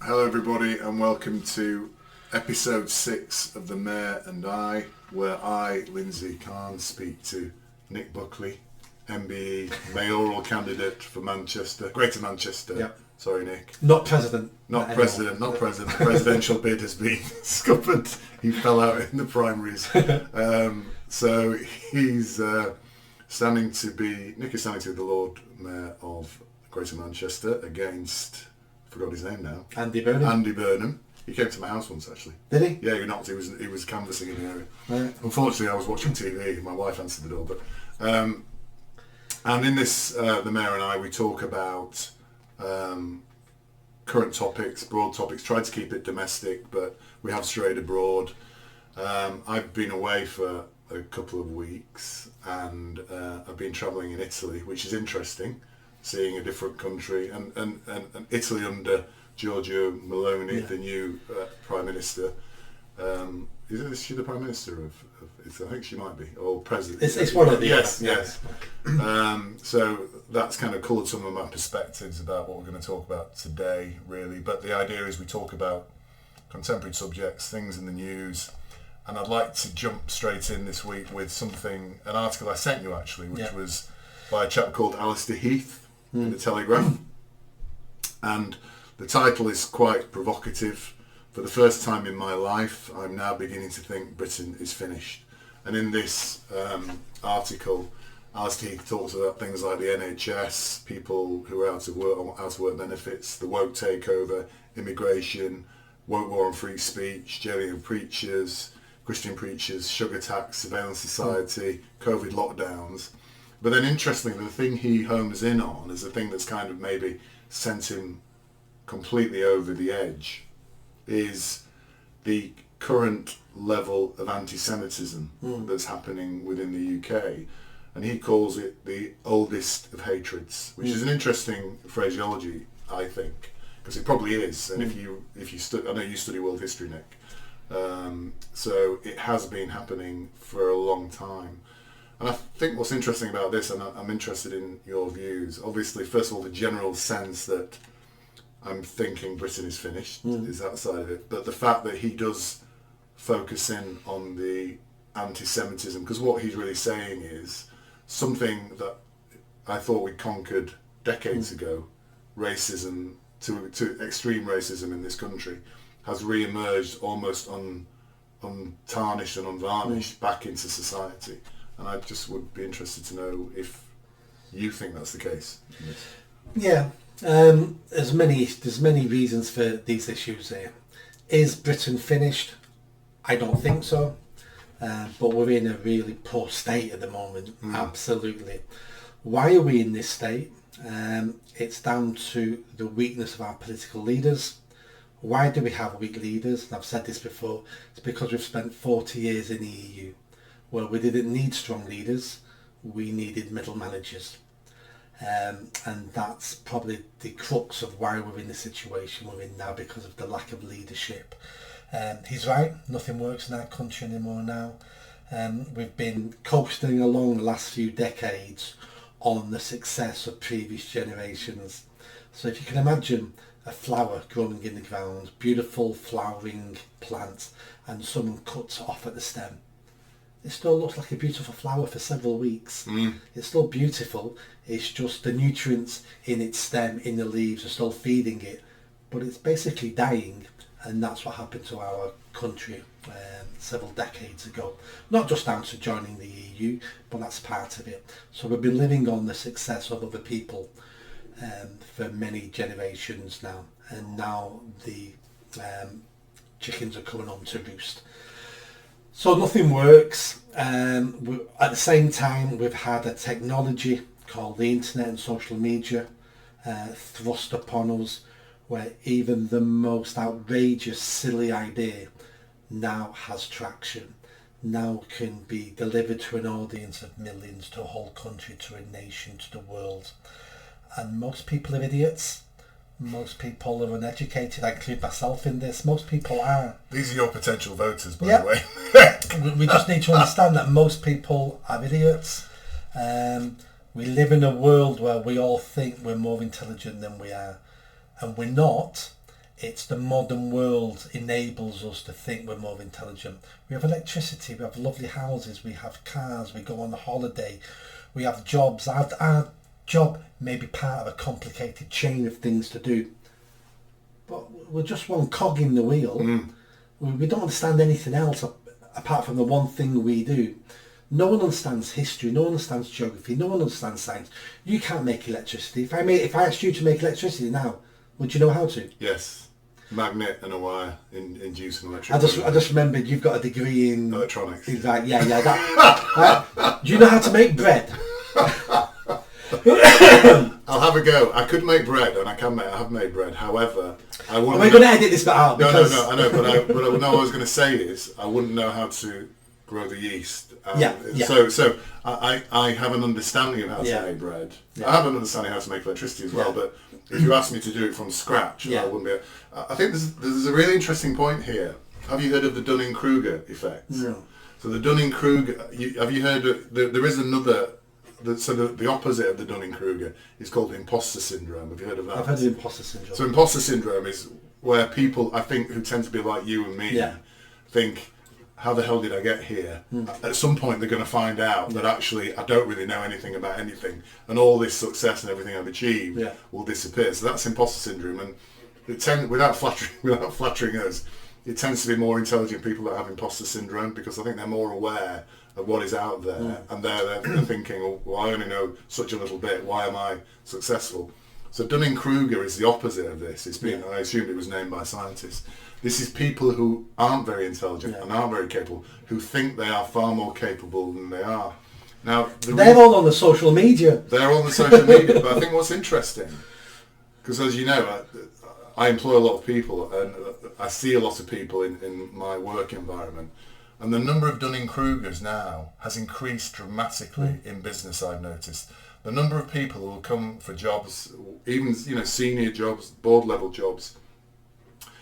Hello everybody and welcome to episode 6 of The Mayor and I, where I, Lindsay Khan, speak to Nick Buckley, MBE, mayoral candidate for Manchester, Greater Manchester. Yep. Sorry Nick. Not president. Not president. The presidential bid has been scuppered. He fell out in the primaries. So he's Nick is standing to be the Lord Mayor of Greater Manchester against, I forgot his name now. Andy Burnham. Andy Burnham. He came to my house once actually. Did he? Yeah, he was canvassing in the area. Right. Unfortunately, I was watching TV. My wife answered the door, but and in this, the Mayor and I, we talk about current topics, broad topics. Tried to keep it domestic, but we have strayed abroad. I've been away for a couple of weeks, and I've been travelling in Italy, which is interesting, seeing a different country, and Italy under Giorgia Meloni, the new Prime Minister. Is she the Prime Minister of Italy? I think she might be, or President. It's one of the yes. So that's kind of coloured some of my perspectives about what we're going to talk about today, really. But the idea is we talk about contemporary subjects, things in the news, and I'd like to jump straight in this week with an article I sent you actually, which was by a chap called Alistair Heath in the Telegraph, and the title is quite provocative. For the first time in my life, I'm now beginning to think Britain is finished. And in this article, Alistair Heath talks about things like the NHS, people who are out of work benefits, the woke takeover, immigration, woke war on free speech, jailing of preachers, Christian preachers, sugar tax, surveillance society, COVID lockdowns. But then interestingly, the thing he homes in on is the thing that's kind of maybe sent him completely over the edge, is the current level of anti-Semitism that's happening within the UK. And he calls it the oldest of hatreds, which is an interesting phraseology, I think, because it probably is. And if you I know you study world history, Nick, so it has been happening for a long time. And I think what's interesting about this, and I'm interested in your views, obviously, first of all, the general sense that I'm thinking Britain is finished is that side of it. But the fact that he does focus in on the anti-Semitism, because what he's really saying is something that I thought we conquered decades ago, racism, to extreme racism in this country, has re-emerged almost untarnished and unvarnished back into society. And I just would be interested to know if you think that's the case. Yeah. There's many reasons for these issues here. Is Britain finished? I don't think so. But we're in a really poor state at the moment. Absolutely. Why are we in this state? It's down to the weakness of our political leaders. Why do we have weak leaders? And I've said this before. It's because we've spent 40 years in the EU, where we didn't need strong leaders. We needed middle managers. And that's probably the crux of why we're in the situation we're in now, because of the lack of leadership. He's right, nothing works in our country anymore now. We've been coasting along the last few decades on the success of previous generations. So if you can imagine a flower growing in the ground, beautiful flowering plant, and someone cuts off at the stem, it still looks like a beautiful flower for several weeks. It's still beautiful. It's just the nutrients in its stem, in the leaves, are still feeding it, but it's basically dying. And that's what happened to our country several decades ago. Not just down to joining the EU, but that's part of it. So we've been living on the success of other people for many generations now, and now the chickens are coming home to roost. So nothing works. At the same time, we've had a technology called the internet and social media thrust upon us, where even the most outrageous, silly idea now has traction, now can be delivered to an audience of millions, to a whole country, to a nation, to the world. And most people are idiots. Most people are uneducated. I include myself in this. Most people are. These are your potential voters, by the way. We just need to understand that most people are idiots. We live in a world where we all think we're more intelligent than we are. And we're not. It's the modern world enables us to think we're more intelligent. We have electricity, we have lovely houses, we have cars, we go on a holiday, we have jobs. Our job may be part of a complicated chain of things to do, but we're just one cog in the wheel. We don't understand anything else apart from the one thing we do. No one understands history, no one understands geography, no one understands science. You can't make electricity. If I asked you to make electricity now, would you know how to? Yes. Magnet and a wire inducing electric. I just remembered you've got a degree in electronics. Exactly. Yeah. Do you know how to make bread? I'll have a go. I could make bread, and I have made bread. However, I wouldn't. We're going to edit this bit out. No, I know. But what I was going to say is, I wouldn't know how to grow the yeast. So I have an understanding of how to make bread. I have an understanding of how to make electricity as well. But if you asked me to do it from scratch, I wouldn't be. I think there's a really interesting point here. Have you heard of the Dunning-Kruger effect? No. So the Dunning-Kruger. Have you heard of? There is another. The opposite of the Dunning-Kruger is called imposter syndrome. Have you heard of that? I've heard of imposter syndrome. So imposter syndrome is where people, I think, who tend to be like you and me, think, how the hell did I get here? At some point they're going to find out that actually I don't really know anything about anything, and all this success and everything I've achieved will disappear. So that's imposter syndrome, and without flattering us, it tends to be more intelligent people that have imposter syndrome, because I think they're more aware of what is out there, and they're thinking, well, I only know such a little bit, why am I successful? So Dunning-Kruger is the opposite of this. It's been, I assume it was named by scientists. This is people who aren't very intelligent and aren't very capable, who think they are far more capable than they are. Now, they're all on the social media. They're on the social media, but I think what's interesting, because as you know, I employ a lot of people, and I see a lot of people in my work environment. And the number of Dunning-Krugers now has increased dramatically in business, I've noticed. The number of people who will come for jobs, even senior jobs, board level jobs,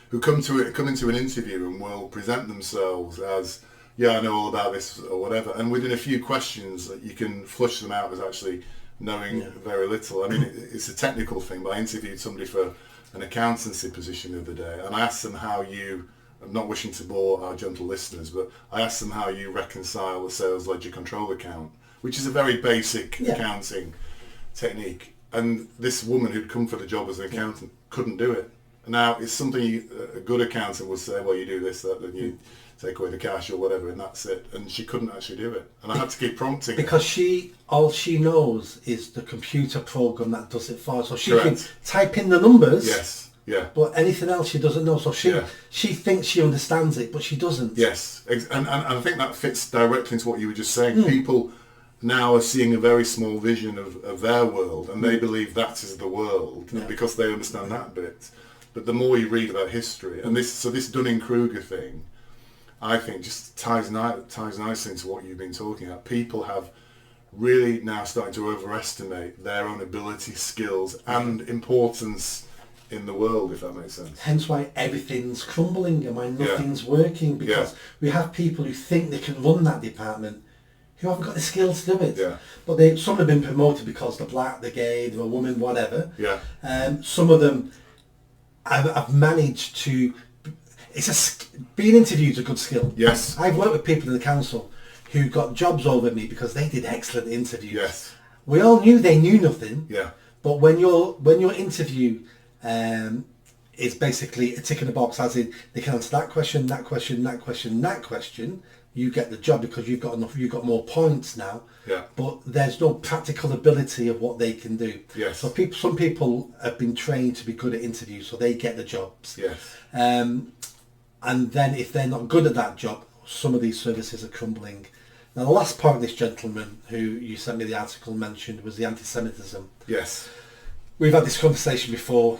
who come into an interview and will present themselves as, I know all about this or whatever, and within a few questions you can flush them out as actually knowing very little. I mean, it's a technical thing, but I interviewed somebody for an accountancy position the other day, and I asked them how I'm not wishing to bore our gentle listeners, but I asked them how you reconcile the sales ledger control account, which is a very basic accounting technique. And this woman who'd come for the job as an accountant couldn't do it. Now, it's something a good accountant would say, well, you do this, that, then you take away the cash or whatever, and that's it. And she couldn't actually do it. And I had to keep prompting because all she knows is the computer program that does it for her. So she can type in the numbers. Yes. Yeah. But anything else she doesn't know. So she thinks she understands it, but she doesn't. Yes. And I think that fits directly into what you were just saying. People now are seeing a very small vision of their world, and they believe that is the world because they understand that bit. But the more you read about history, and this Dunning-Kruger thing, I think just ties nicely into what you've been talking about. People have really now started to overestimate their own ability, skills, and importance in the world, if that makes sense. Hence why everything's crumbling and why nothing's working, because we have people who think they can run that department who haven't got the skills to do it. Yeah. But some have been promoted because they're black, they're gay, they're a woman, whatever. Yeah. Some of them have managed to... Being interviewed is a good skill. Yes. I've worked with people in the council who got jobs over me because they did excellent interviews. Yes. We all knew they knew nothing. Yeah. But when your interview is basically a tick in the box, as in they can answer that question, that question, that question, that question, you get the job because you've got more points now. Yeah. But there's no practical ability of what they can do. Yes. So some people have been trained to be good at interviews, so they get the jobs. Yes. And then if they're not good at that job, some of these services are crumbling. Now the last point this gentleman who you sent me the article mentioned was the anti-Semitism. Yes. We've had this conversation before.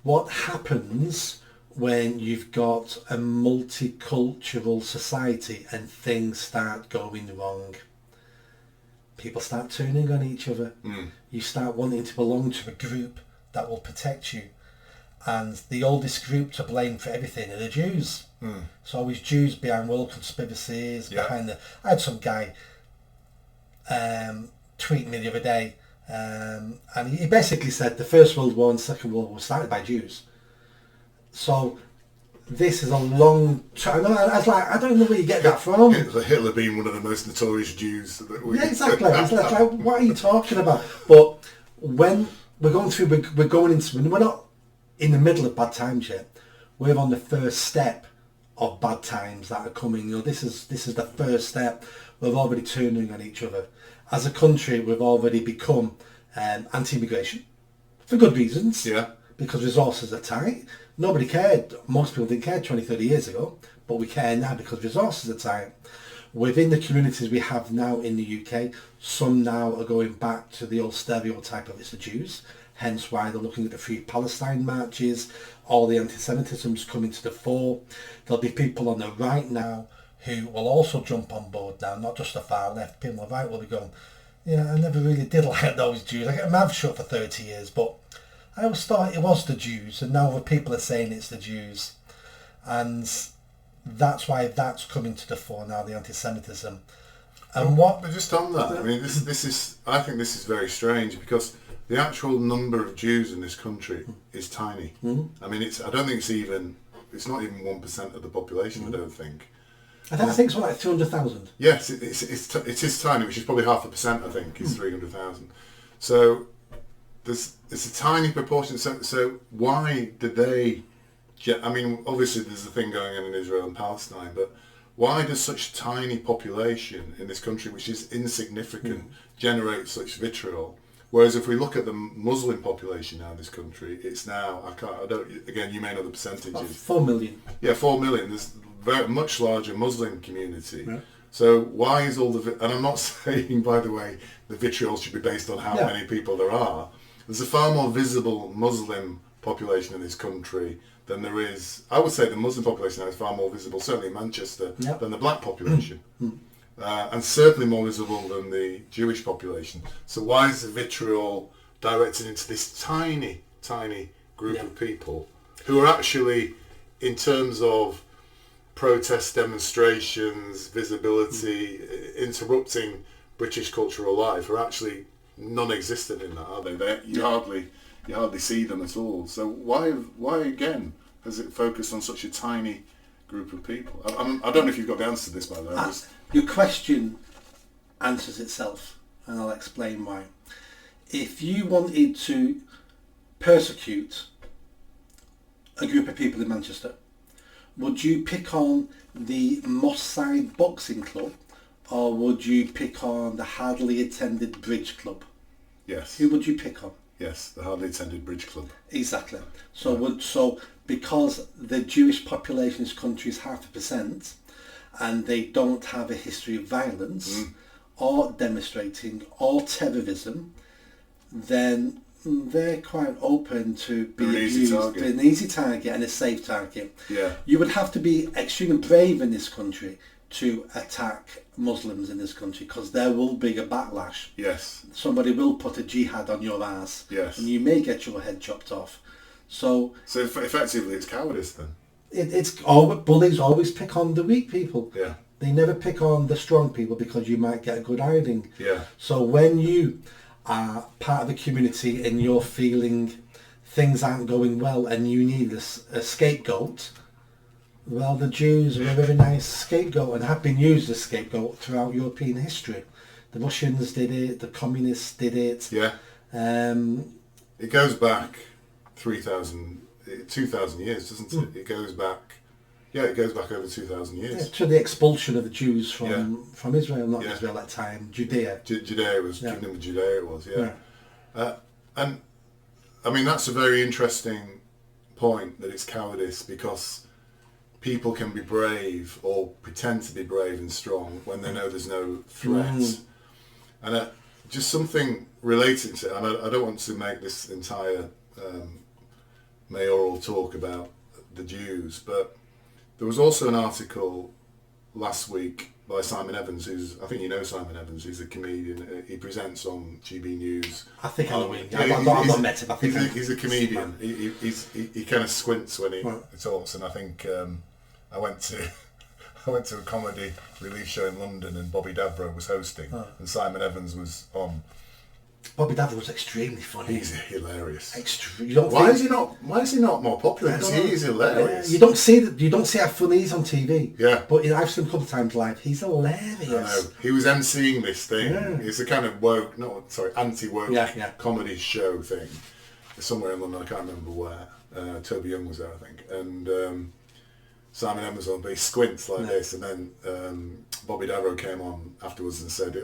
What happens when you've got a multicultural society and things start going wrong? People start turning on each other. You start wanting to belong to a group that will protect you. And the oldest group to blame for everything are the Jews. It's always Jews behind world conspiracies, behind I had some guy tweet me the other day, and he basically said the First World War and Second World War were started by Jews. So this is a long time. I don't know where you get that from. Hitler being one of the most notorious Jews. Yeah, exactly. It's like, what are you talking about? But when we're going through, we're going into, we're not in the middle of bad times yet. We're on the first step of bad times that are coming. This is the first step. We're already turning on each other. As a country, we've already become anti-immigration for good reasons. Yeah. Because resources are tight. Nobody cared. Most people didn't care 20, 30 years ago, but we care now because resources are tight. Within the communities we have now in the UK, some now are going back to the old stereotype of it's the Jews, hence why they're looking at the Free Palestine marches, all the anti-Semitism's coming to the fore. There'll be people on the right now who will also jump on board now, not just the far left. People on the right will be going, yeah, I never really did like those Jews. I kept my mouth shut for 30 years, but I always thought it was the Jews, and now the people are saying it's the Jews. And that's why that's coming to the fore now, the anti-Semitism. And But just on that, I mean, this is, I think this is very strange because the actual number of Jews in this country is tiny. I mean, I don't think it's not even 1% of the population, I don't think. I think it's like 200,000. Yes, it is tiny, which is probably 0.5%, I think, is 300,000. So it's a tiny proportion. So why did they? I mean, obviously there's a thing going on in Israel and Palestine, but why does such tiny population in this country, which is insignificant, generate such vitriol? Whereas if we look at the Muslim population now in this country, it's now, again, you may know the percentages. About 4 million. Yeah, 4 million. There's a very much larger Muslim community. Yeah. So why is all and I'm not saying, by the way, the vitriol should be based on how many people there are. There's a far more visible Muslim population in this country than there is. I would say the Muslim population now is far more visible, certainly in Manchester, than the black population. And certainly more visible than the Jewish population. So why is the vitriol directed into this tiny, tiny group of people who are actually, in terms of protest demonstrations, visibility, interrupting British cultural life, are actually non-existent in that, are they? You hardly see them at all. So why again has it focused on such a tiny group of people? I don't know if you've got the answer to this, by the way. Your question answers itself, and I'll explain why. If you wanted to persecute a group of people in Manchester, would you pick on the Moss Side Boxing Club, or would you pick on the hardly attended Bridge Club? Yes. Who would you pick on? Yes, the hardly attended Bridge Club. Exactly. So because the Jewish population in this country is 0.5%, and they don't have a history of violence or demonstrating or terrorism, then they're quite open to being used an easy target and a safe target. Yeah. You would have to be extremely brave in this country to attack Muslims in this country, because there will be a backlash. Yes. Somebody will put a jihad on your ass. Yes. And you may get your head chopped off. So effectively it's cowardice then. Bullies always pick on the weak people. Yeah. They never pick on the strong people because you might get a good hiding. Yeah. So when you are part of the community and you're feeling things aren't going well and you need a scapegoat, well, the Jews are a very nice scapegoat and have been used as scapegoat throughout European history. The Russians did it, the communists did it. Yeah. It goes back 2,000 years, doesn't it? It goes back over 2,000 years. Yeah, to the expulsion of the Jews from Israel, not Israel at that time, Judea. Judea was, Kingdom of Judea it was, and I mean, that's a very interesting point, that it's cowardice, because people can be brave or pretend to be brave and strong when they know there's no threat. And just something relating to it, and I don't want to make this entire mayoral talk about the Jews, but there was also an article last week by Simon Evans, I think you know Simon Evans, he's a comedian. He presents on GB News. I think I know him. I've not met him. I think he's a comedian. He kind of squints when he talks, and I think I went to a comedy relief show in London, and Bobby Dabro was hosting, and Simon Evans was on. Bobby David was extremely funny. He's hilarious. Why is he not more popular? Because he is hilarious. You don't see how funny he is on TV. Yeah. But I've seen him a couple of times live. He's hilarious. I know. He was emceeing this thing. Yeah. It's a kind of anti-woke comedy show thing. Somewhere in London, I can't remember where. Toby Young was there, I think. And Simon Evans on, but he squints like this, and then Bobby Darrow came on afterwards and said,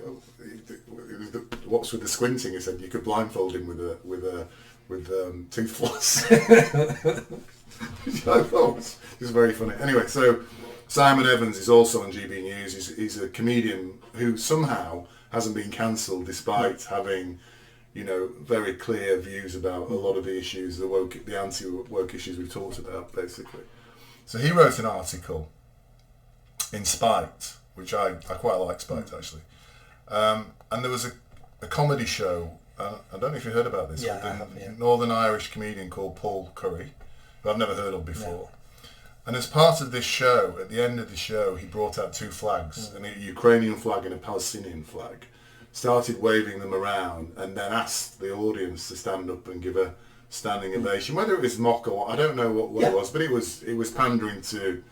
"What's with the squinting?" He said, "You could blindfold him with tooth floss," which I thought was very funny. Anyway, so Simon Evans is also on GB News. He's a comedian who somehow hasn't been cancelled despite having, very clear views about a lot of the issues, the anti-woke issues we've talked about, basically. So he wrote an article in Spiked, which I quite like Spiked actually. And there was a comedy show, I don't know if you heard about this, Northern Irish comedian called Paul Curry, who I've never heard of before. Yeah. And as part of this show, at the end of the show, he brought out two flags, a Ukrainian flag and a Palestinian flag, started waving them around, and then asked the audience to stand up and give a standing ovation. Whether it was mock or what, I don't know what it was, but it was pandering to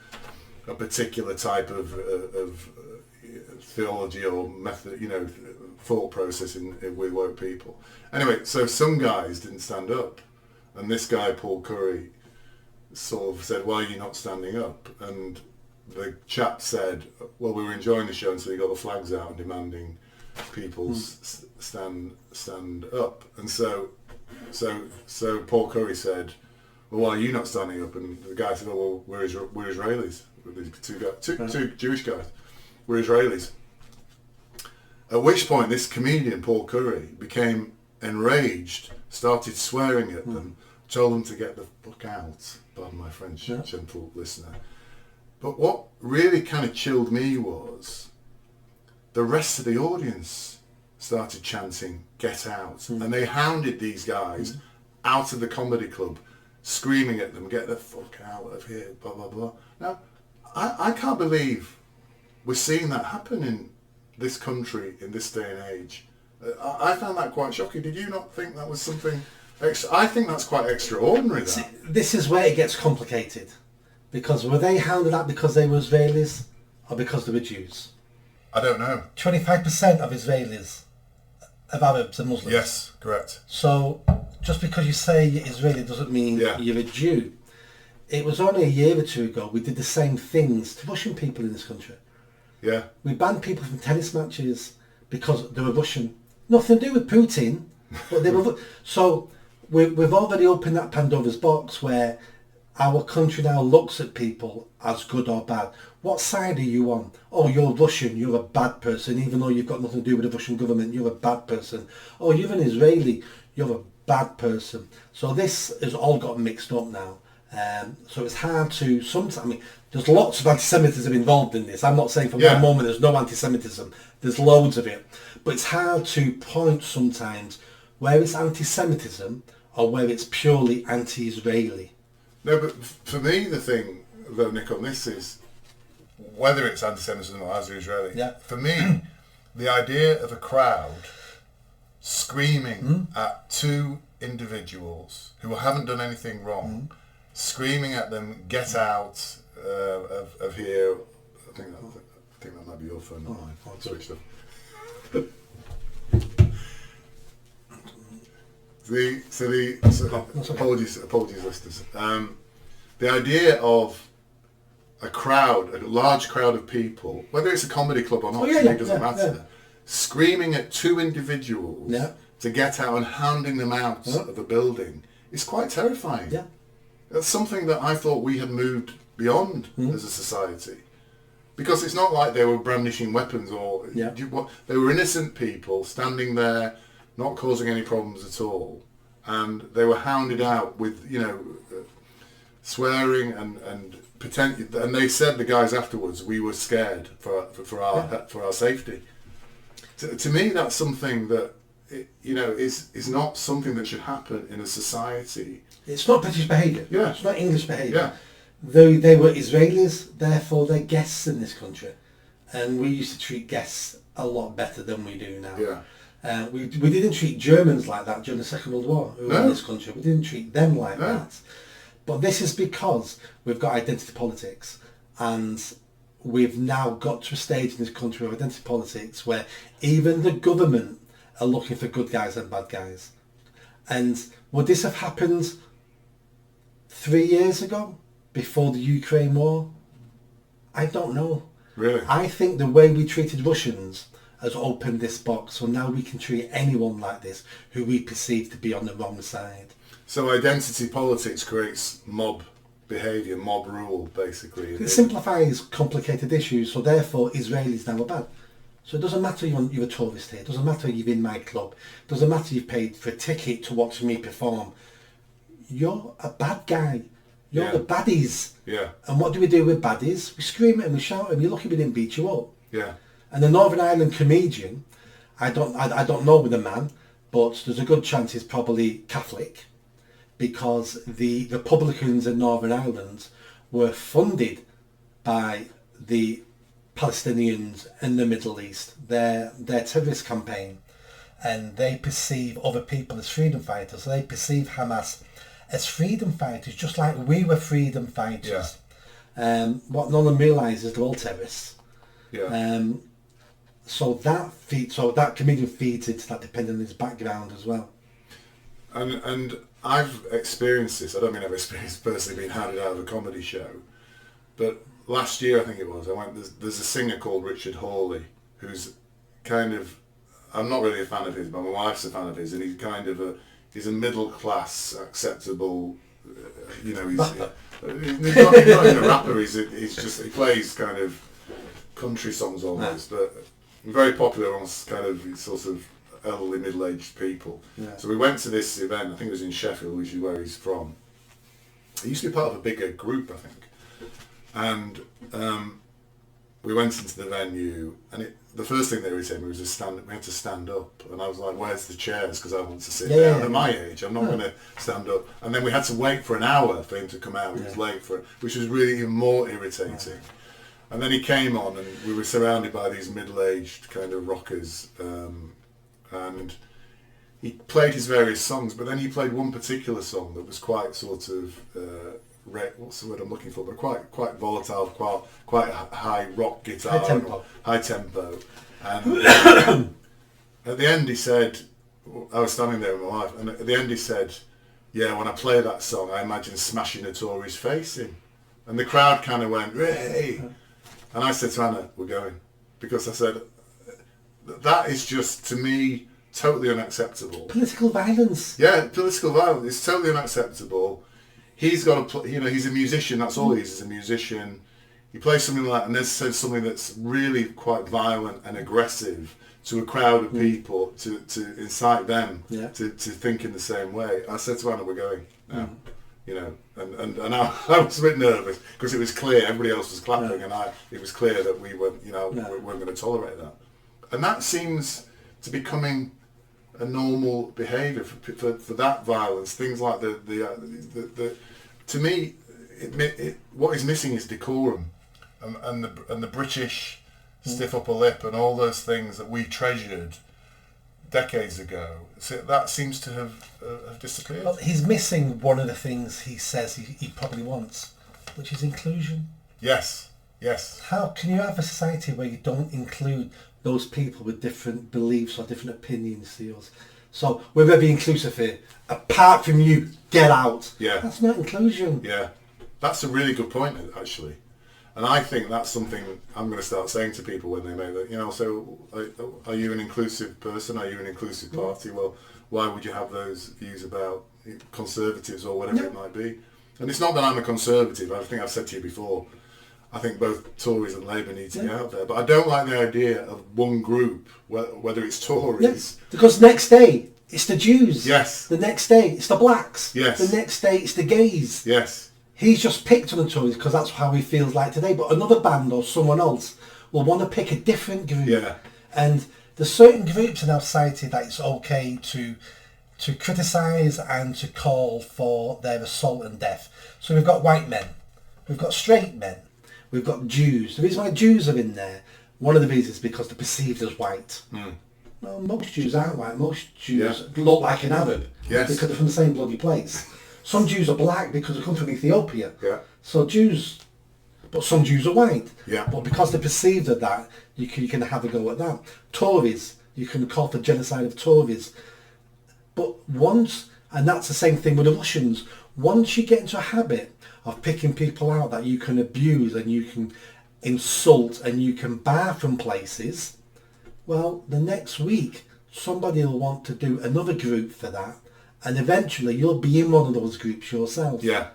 a particular type of theology or method, thought process with woke people. Anyway, so some guys didn't stand up, and this guy Paul Curry sort of said, "Why are you not standing up?" And the chap said, "Well, we were enjoying the show, and so he got the flags out and demanding people stand up." And so Paul Curry said, "Well, why are you not standing up?" And the guy said, "Oh, well, we're Israelis." These two Jewish guys. We're Israelis. At which point, this comedian Paul Curry became enraged, started swearing at them, told them to get the fuck out. Pardon my French, gentle listener. But what really kind of chilled me was the rest of the audience started chanting, "Get out." And they hounded these guys out of the comedy club, screaming at them, "Get the fuck out of here," blah, blah, blah. Now, I can't believe we're seeing that happen in this country in this day and age. I found that quite shocking. Did you not think that was something extra? I think that's quite extraordinary. See, this is where it gets complicated. Because were they hounded out because they were Israelis or because they were Jews? I don't know. 25% of Israelis of Arabs are Muslims. Yes, correct. So just because you say you're Israeli doesn't mean you're a Jew. It was only a year or two ago we did the same things to Russian people in this country. Yeah. We banned people from tennis matches because they were Russian. Nothing to do with Putin, but they were. So we've already opened that Pandora's box where our country now looks at people as good or bad. What side are you on? Oh, you're Russian, you're a bad person, even though you've got nothing to do with the Russian government, you're a bad person. Oh, you're an Israeli, you're a bad person. So this has all got mixed up now. So it's hard to, sometimes, there's lots of anti-Semitism involved in this. I'm not saying from one moment there's no anti-Semitism. There's loads of it. But it's hard to point sometimes where it's anti-Semitism or where it's purely anti-Israeli. No, but for me, the thing, though, Nick, on this is whether it's anti-Semitism or anti-Israeli. Yeah. For me, the idea of a crowd screaming at two individuals who haven't done anything wrong, screaming at them, "Get out of here." I think that might be your phone, not mine. I'll switch off. Apologies, listeners. The idea of a crowd, a large crowd of people, whether it's a comedy club or not, it doesn't matter, screaming at two individuals to get out and hounding them out of a building is quite terrifying. Yeah. That's something that I thought we had moved beyond as a society. Because it's not like they were brandishing weapons or... They were innocent people standing there, not causing any problems at all. And they were hounded out with, swearing and pretend. And they said, the guys afterwards, we were scared for our safety. To me, that's something that, is not something that should happen in a society. It's not British behaviour. Yeah. It's not English behaviour. Yeah. They were Israelis, therefore they're guests in this country. And we used to treat guests a lot better than we do now. Yeah. We didn't treat Germans like that during the Second World War, who were in this country. We didn't treat them like that. But this is because we've got identity politics, and we've now got to a stage in this country of identity politics where even the government are looking for good guys and bad guys. And would this have happened 3 years ago, before the Ukraine war? I don't know. Really? I think the way we treated Russians has opened this box, so now we can treat anyone like this who we perceive to be on the wrong side. So identity politics creates mob behaviour, mob rule, basically. It simplifies complicated issues, so therefore Israelis now are bad. So it doesn't matter you're a tourist here, it doesn't matter you're in my club, it doesn't matter you've paid for a ticket to watch me perform. You're a bad guy. You're the baddies. Yeah. And what do we do with baddies? We scream at them, we shout at them. You're lucky we didn't beat you up. Yeah. And the Northern Ireland comedian, I don't know with the man, but there's a good chance he's probably Catholic, because the Republicans in Northern Ireland were funded by the Palestinians in the Middle East, their terrorist campaign, and they perceive other people as freedom fighters. So they perceive Hamas as freedom fighters, just like we were freedom fighters. Yeah. What none of them realise is they're all terrorists. Yeah. So that comedian feeds into that, depending on his background as well. And I've experienced this. I don't mean I've experienced personally being handed out of a comedy show, but last year I think it was, I went. There's a singer called Richard Hawley who's kind of, I'm not really a fan of his, but my wife's a fan of his, and he's a middle class, acceptable. He's not even a rapper. He plays kind of country songs almost, but very popular amongst kind of sort of elderly, middle-aged people. Yeah. So we went to this event, I think it was in Sheffield, which is where he's from. He used to be part of a bigger group, I think. And we went into the venue, and the first thing that irritated me was we had to stand up. And I was like, where's the chairs? Because I want to sit down. At my age, I'm not going to stand up. And then we had to wait for an hour for him to come out. He was late for it, which was really even more irritating. And then he came on, and we were surrounded by these middle-aged kind of rockers. And he played his various songs, but then he played one particular song that was quite sort of what's the word I'm looking for? But quite volatile, quite a high rock guitar, high tempo. And at the end, he said, I was standing there with my wife, and at the end he said, "Yeah, when I play that song, I imagine smashing a Tory's face in." And the crowd kind of went, "Hey!" And I said to Anna, "We're going," because I said, that is just, to me, totally unacceptable. Political violence. Yeah, political violence. It's totally unacceptable. He's got to, he's a musician. That's all he is a musician. He plays something like that, and then says something that's really quite violent and aggressive to a crowd of people to incite them to think in the same way. I said to Anna, "We're going now." And I was a bit nervous because it was clear everybody else was clapping, and it was clear that we weren't going to tolerate that. And that seems to be becoming a normal behaviour for that violence. Things like the to me, what is missing is decorum, and the British stiff upper lip and all those things that we treasured decades ago. So that seems to have disappeared. Well, he's missing one of the things he says he probably wants, which is inclusion. Yes. How can you have a society where you don't include those people with different beliefs or different opinions to yours? So we're very inclusive here. Apart from you, get out. Yeah. That's not inclusion. Yeah. That's a really good point, actually. And I think that's something I'm going to start saying to people when they make that, so are you an inclusive person? Are you an inclusive party? Well, why would you have those views about conservatives or whatever it might be? And it's not that I'm a conservative. I think I've said to you before, I think both Tories and Labour need to get out there. But I don't like the idea of one group, whether it's Tories. Yes, because next day it's the Jews. Yes. The next day it's the blacks. Yes. The next day it's the gays. Yes. He's just picked on the Tories because that's how he feels like today. But another band or someone else will want to pick a different group. Yeah. And there's certain groups in our society that it's okay to criticise and to call for their assault and death. So we've got white men, we've got straight men, we've got Jews. The reason why Jews are in there, one of the reasons is because they're perceived as white. Well, most Jews aren't white. Most Jews look like an Arab because they're from the same bloody place. Some Jews are black because they come from Ethiopia. Yeah. So but some Jews are white. Yeah. But because they're perceived of that, you can have a go at that. Tories, you can call for genocide of Tories. But and that's the same thing with the Russians, once you get into a habit of picking people out that you can abuse and you can insult and you can bar from places, well, the next week somebody will want to do another group for that, and eventually you'll be in one of those groups yourself. Yeah.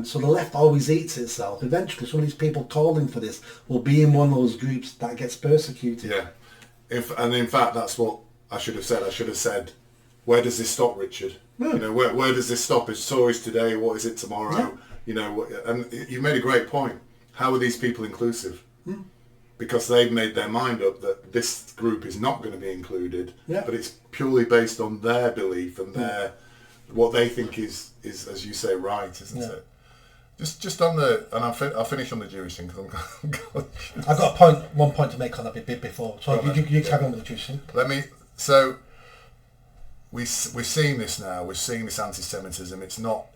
So the left always eats itself. Eventually some of these people calling for this will be in one of those groups that gets persecuted. Yeah. And in fact, that's what I should have said. I should have said, where does this stop, Richard? You know, where does this stop? It's Tories today, what is it tomorrow? Yeah. You know, and you made a great point. How are these people inclusive? Because they've made their mind up that this group is not going to be included, but it's purely based on their belief and what they think is, as you say, right, isn't it? Just on and I'll finish on the Jewish thing because I've got one point to make on that bit before. So you carry on with the Jewish thing. We're seeing this now. We're seeing this anti-Semitism. It's not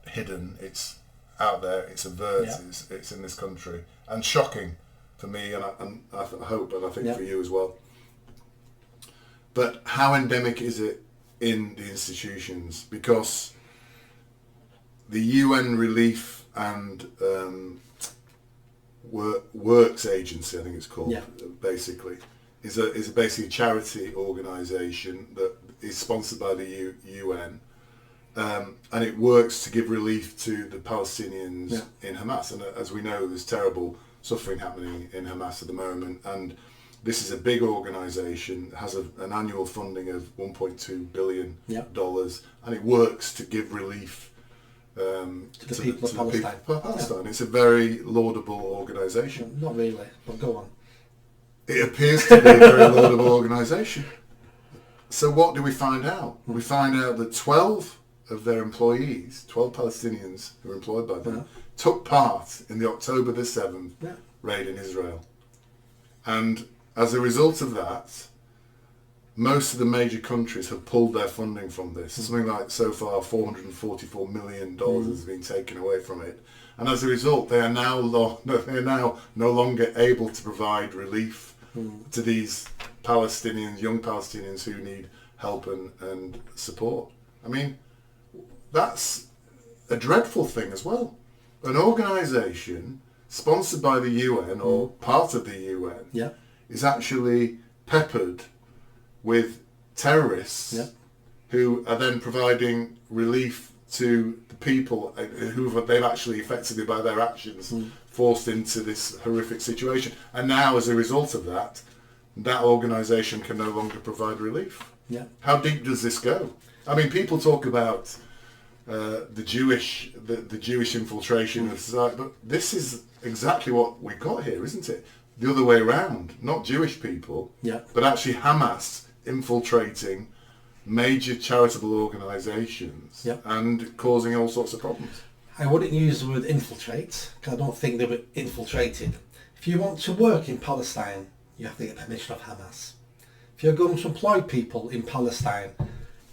hidden. It's out there. It's overt. It's in this country, and shocking for me, and I hope, and I think for you as well. But how endemic is it in the institutions? Because the UN Relief and Works Agency, I think it's called, basically, is basically a charity organisation that is sponsored by the UN, and it works to give relief to the Palestinians in Hamas. And as we know, there's terrible suffering happening in Hamas at the moment, and this is a big organisation, has an annual funding of $1.2 billion, and it works to give relief to the people of Palestine. It's a very laudable organisation. Not really, but go on. It appears to be a very laudable organisation. So what do we find out? We find out that 12 of their employees, 12 Palestinians who were employed by them, took part in the October the 7th raid in Israel. And as a result of that, most of the major countries have pulled their funding from this. Something like, so far, $444 million has been taken away from it. And as a result, they are now no longer able to provide relief to these Palestinians, young Palestinians who need help and support. I mean, that's a dreadful thing as well. An organisation sponsored by the UN or part of the UN is actually peppered with terrorists who are then providing relief to the people who they've actually effectively, by their actions, forced into this horrific situation. And now, as a result of that, that organisation can no longer provide relief. How deep does this go? I mean, people talk about the Jewish infiltration of society, but this is exactly what we've got here, isn't it? The other way around, not Jewish people, but actually Hamas infiltrating major charitable organisations and causing all sorts of problems. I wouldn't use the word infiltrate, because I don't think they were infiltrated. If you want to work in Palestine, you have to get permission of Hamas. If you're going to employ people in Palestine,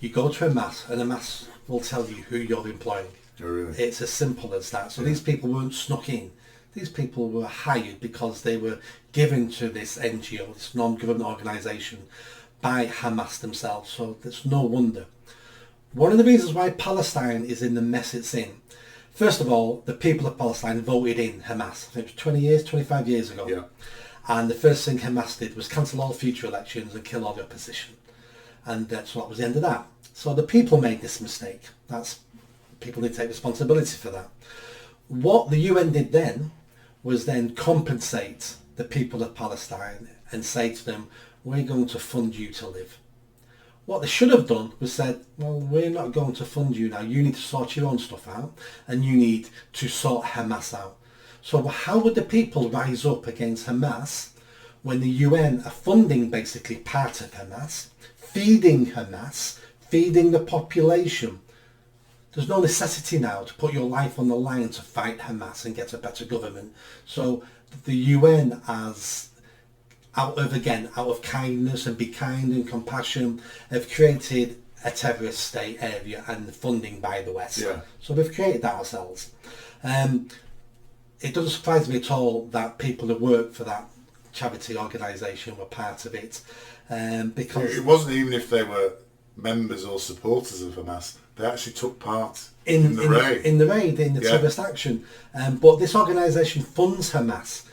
you go to Hamas, and Hamas will tell you who you're employing. Oh, really? It's as simple as that. So these people weren't snuck in. These people were hired because they were given to this NGO, this non-government organisation, by Hamas themselves. So there's no wonder. One of the reasons why Palestine is in the mess it's in, first of all, the people of Palestine voted in Hamas, I think it was 25 years ago. And the first thing Hamas did was cancel all future elections and kill all the opposition. And that's what was the end of that. So the people made this mistake. People need to take responsibility for that. What the UN did then was then compensate the people of Palestine and say to them, we're going to fund you to live. What they should have done was said, well, we're not going to fund you now. You need to sort your own stuff out, and you need to sort Hamas out. So how would the people rise up against Hamas when the UN are funding basically part of Hamas, feeding the population? There's no necessity now to put your life on the line to fight Hamas and get a better government. So the UN has out of kindness and be kind and compassion, have created a terrorist state area and funding by the West. Yeah. So we've created that ourselves. It doesn't surprise me at all that people who work for that charity organisation were part of it, because it wasn't even if they were members or supporters of Hamas. They actually took part in the raid. Terrorist action. But this organisation funds Hamas.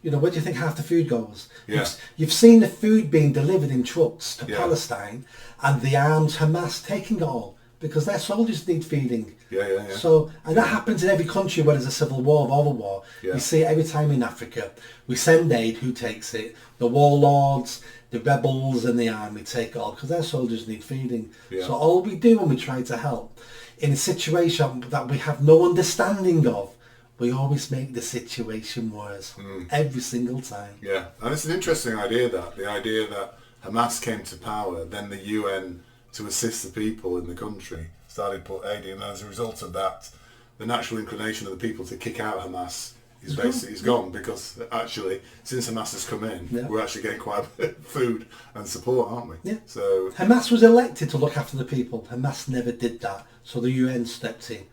You know, where do you think half the food goes? Yeah. You've seen the food being delivered in trucks to Yeah. Palestine, and the armed Hamas taking it all because their soldiers need feeding. Yeah. So, and that happens in every country where there's a civil war or a war. Yeah. You see it every time in Africa. We send aid, who takes it? The warlords, the rebels and the army take it all because their soldiers need feeding. Yeah. So all we do when we try to help in a situation that we have no understanding of, we always make the situation worse every single time. Yeah, and it's an interesting idea, the idea that Hamas came to power, then the UN, to assist the people in the country, started put aid in, and as a result of that, the natural inclination of the people to kick out Hamas is gone, because actually, since Hamas has come in, we're actually getting quite a bit of food and support, aren't we? Yeah. So Hamas was elected to look after the people. Hamas never did that, so the UN stepped in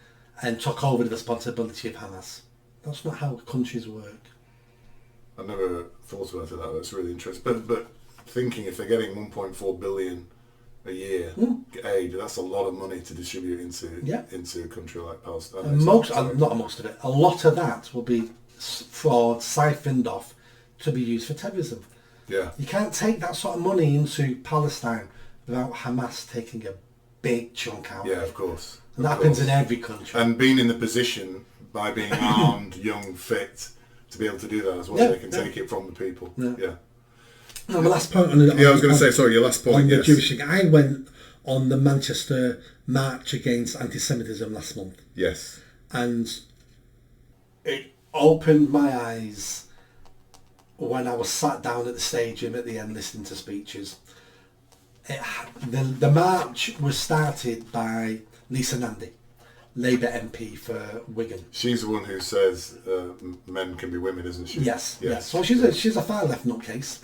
and took over the responsibility of Hamas. That's not how countries work. I never thought about it that way. That's really interesting. But thinking if they're getting 1.4 billion a year aid, that's a lot of money to distribute into a country like Palestine. And not most of it. A lot of that will be siphoned off to be used for terrorism. Yeah. You can't take that sort of money into Palestine without Hamas taking a big chunk out of it. Yeah, of course. And that happens in every country. And being in the position, by being armed, young, fit, to be able to do that as well, they can take it from the people. Yeah. No, my last point I was going to say, sorry, your last point. On the Jewish thing. I went on the Manchester March against anti-Semitism last month. Yes. And it opened my eyes when I was sat down at the stadium at the end listening to speeches. The march was started by Lisa Nandy, Labour MP for Wigan. She's the one who says men can be women, isn't she? Yes. So she's a far left nutcase.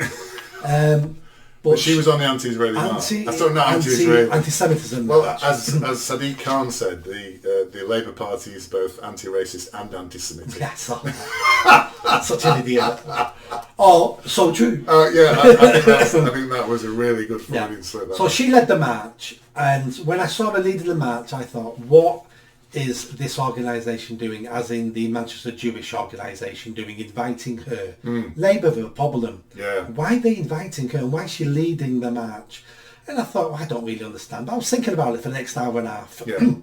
But she was on the anti-Israeli march. Anti-Semitism. Well, march. as Sadiq Khan said, the Labour Party is both anti-racist and anti-Semitic. Yes, such an idiot. Oh, so true. I think that was a really good Freudian slip. So she led the march, and when I saw her leading the march, I thought, what is this organisation doing, as in the Manchester Jewish organisation doing, inviting her? Labour have a problem. Yeah. Why are they inviting her, and why is she leading the march? And I thought, well, I don't really understand. But I was thinking about it for the next hour and a half. Yeah.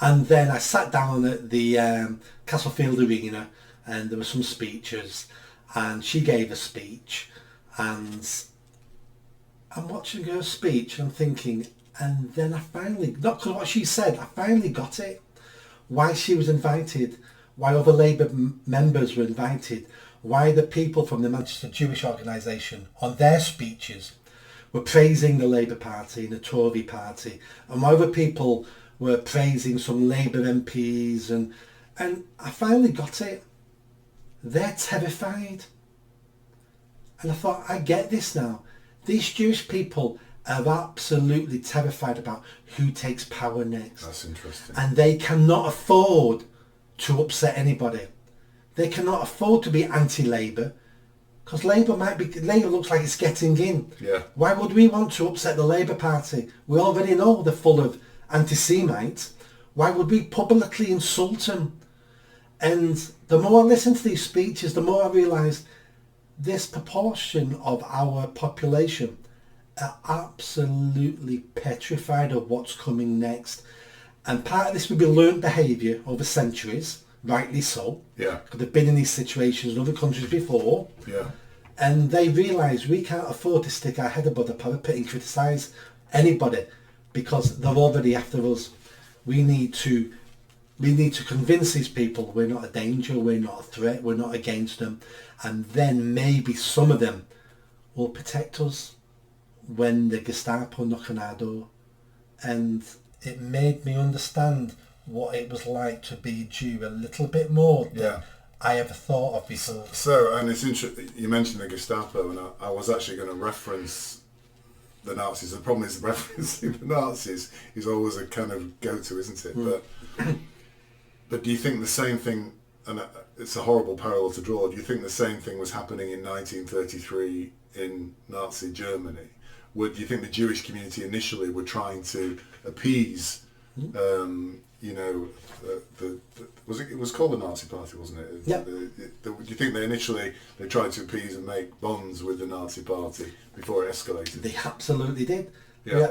And then I sat down at the Castlefield Arena, and there were some speeches, and she gave a speech, and I'm watching her speech, and I'm thinking, and then I finally, not because of what she said, I finally got it. Why she was invited, why other Labour members were invited, why the people from the Manchester Jewish organisation on their speeches were praising the Labour Party and the Tory Party, and why other people were praising some Labour MPs, and I finally got it. They're terrified. And I thought, I get this now. These Jewish people are absolutely terrified about who takes power next. That's interesting. And they cannot afford to upset anybody. They cannot afford to be anti-Labour, because Labour looks like it's getting in. Yeah. Why would we want to upset the Labour Party? We already know they're full of anti-Semites. Why would we publicly insult them? And the more I listen to these speeches, the more I realise this proportion of our population are absolutely petrified of what's coming next. And part of this will be learned behaviour over centuries, rightly so. Yeah. Because they've been in these situations in other countries before. Yeah. And they realise we can't afford to stick our head above the parapet and criticise anybody, because they're already after us. We need to convince these people we're not a danger, we're not a threat, we're not against them, and then maybe some of them will protect us when the Gestapo knock on our door. And it made me understand what it was like to be Jew a little bit more than I ever thought of before. So, and it's interesting, you mentioned the Gestapo, and I was actually going to reference the Nazis. The problem is referencing the Nazis is always a kind of go-to, isn't it? But do you think the same thing, and it's a horrible parallel to draw, do you think the same thing was happening in 1933 in Nazi Germany? Do you think the Jewish community initially were trying to appease, it was called the Nazi Party, wasn't it? Yeah. Do you think they tried to appease and make bonds with the Nazi Party before it escalated? They absolutely did. Yeah.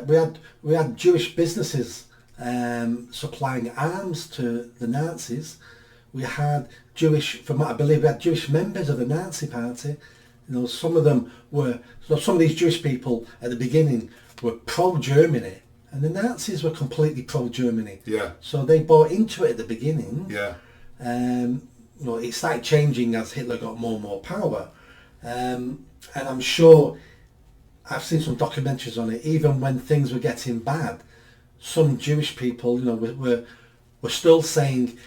We had Jewish businesses supplying arms to the Nazis. We had Jewish members of the Nazi Party. Some of these Jewish people at the beginning were pro-Germany, and the Nazis were completely pro-Germany. Yeah. So they bought into it at the beginning. Yeah. It started changing as Hitler got more and more power. And I'm sure, I've seen some documentaries on it, even when things were getting bad, some Jewish people, were still saying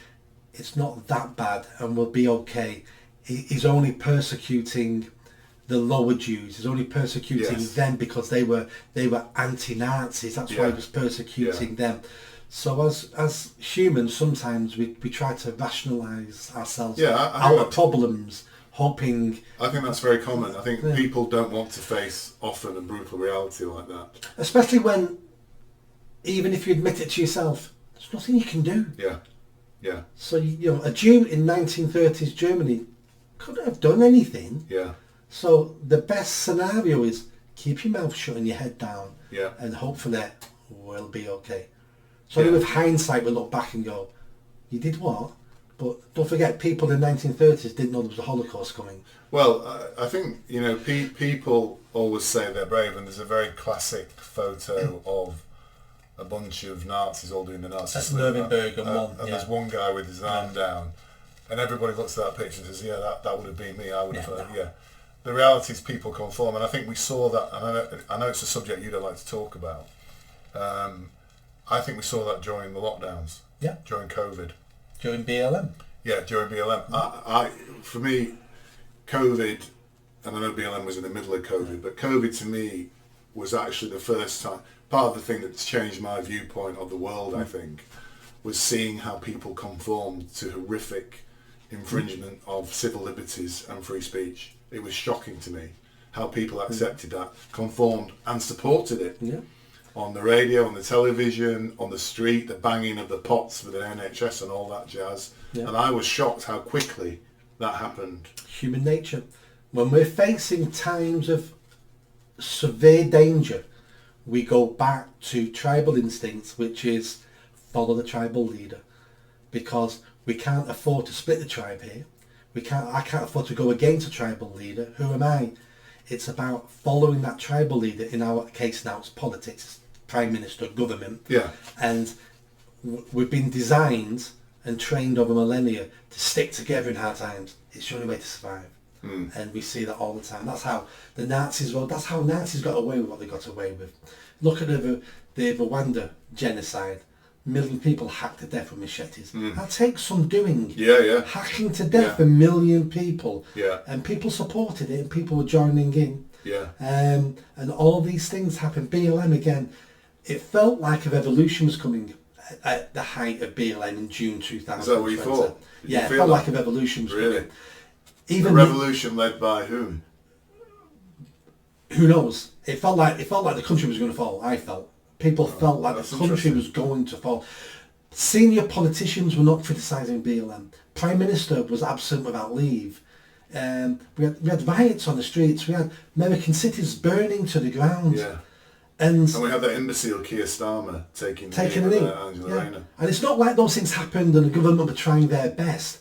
it's not that bad and we'll be okay. He's only persecuting the lower Jews. He's only persecuting them because they were anti-Nazis. That's why he was persecuting them. So as humans, sometimes we try to rationalise ourselves our problems, hoping... I think that's very common. I think people don't want to face often a brutal reality like that. Especially when, even if you admit it to yourself, there's nothing you can do. Yeah, yeah. So, a Jew in 1930s Germany couldn't have done anything. Yeah. So the best scenario is keep your mouth shut and your head down, and hopefully we'll be okay. So with hindsight, we look back and go, you did what? But don't forget, people in the 1930s didn't know there was a Holocaust coming. Well, I think, people always say they're brave, and there's a very classic photo of a bunch of Nazis all doing the Nazi That's salute. Nuremberg and there's one guy with his arm down, and everybody looks at that picture and says, that would have been me, I would have, The reality is people conform, and I think we saw that, and I know it's a subject you don't like to talk about. I think we saw that during the lockdowns, during COVID. During BLM? Yeah, during BLM. For me, COVID, and I know BLM was in the middle of COVID, but COVID to me was actually the first time, part of the thing that's changed my viewpoint of the world, I think, was seeing how people conformed to horrific infringement of civil liberties and free speech. It was shocking to me how people accepted that, conformed and supported it. Yeah. On the radio, on the television, on the street, the banging of the pots for the NHS and all that jazz. Yeah. And I was shocked how quickly that happened. Human nature. When we're facing times of severe danger, we go back to tribal instincts, which is follow the tribal leader. Because we can't afford to split the tribe here. I can't afford to go against a tribal leader. Who am I? It's about following that tribal leader. In our case now, it's politics, prime minister, government. Yeah. And we've been designed and trained over millennia to stick together in hard times. It's the only way to survive. And we see that all the time. That's how the Nazis got away with what they got away with. Look at the Rwanda genocide. Million people hacked to death with machetes. That takes some doing. Yeah. Hacking to death a million people. Yeah. And people supported it and people were joining in. Yeah. And all these things happened. BLM again, it felt like a revolution was coming at the height of BLM in June 2020. Is that what you thought? It felt like a revolution was really? coming. Even a revolution led by whom? Who knows? It felt like the country was going to fall, I felt. People felt like the country was going to fall. Senior politicians were not criticising BLM. Prime Minister was absent without leave. We had riots on the streets. We had American cities burning to the ground. Yeah. And we had that imbecile Keir Starmer taking a knee. Angela Rayner. And it's not like those things happened and the government were trying their best.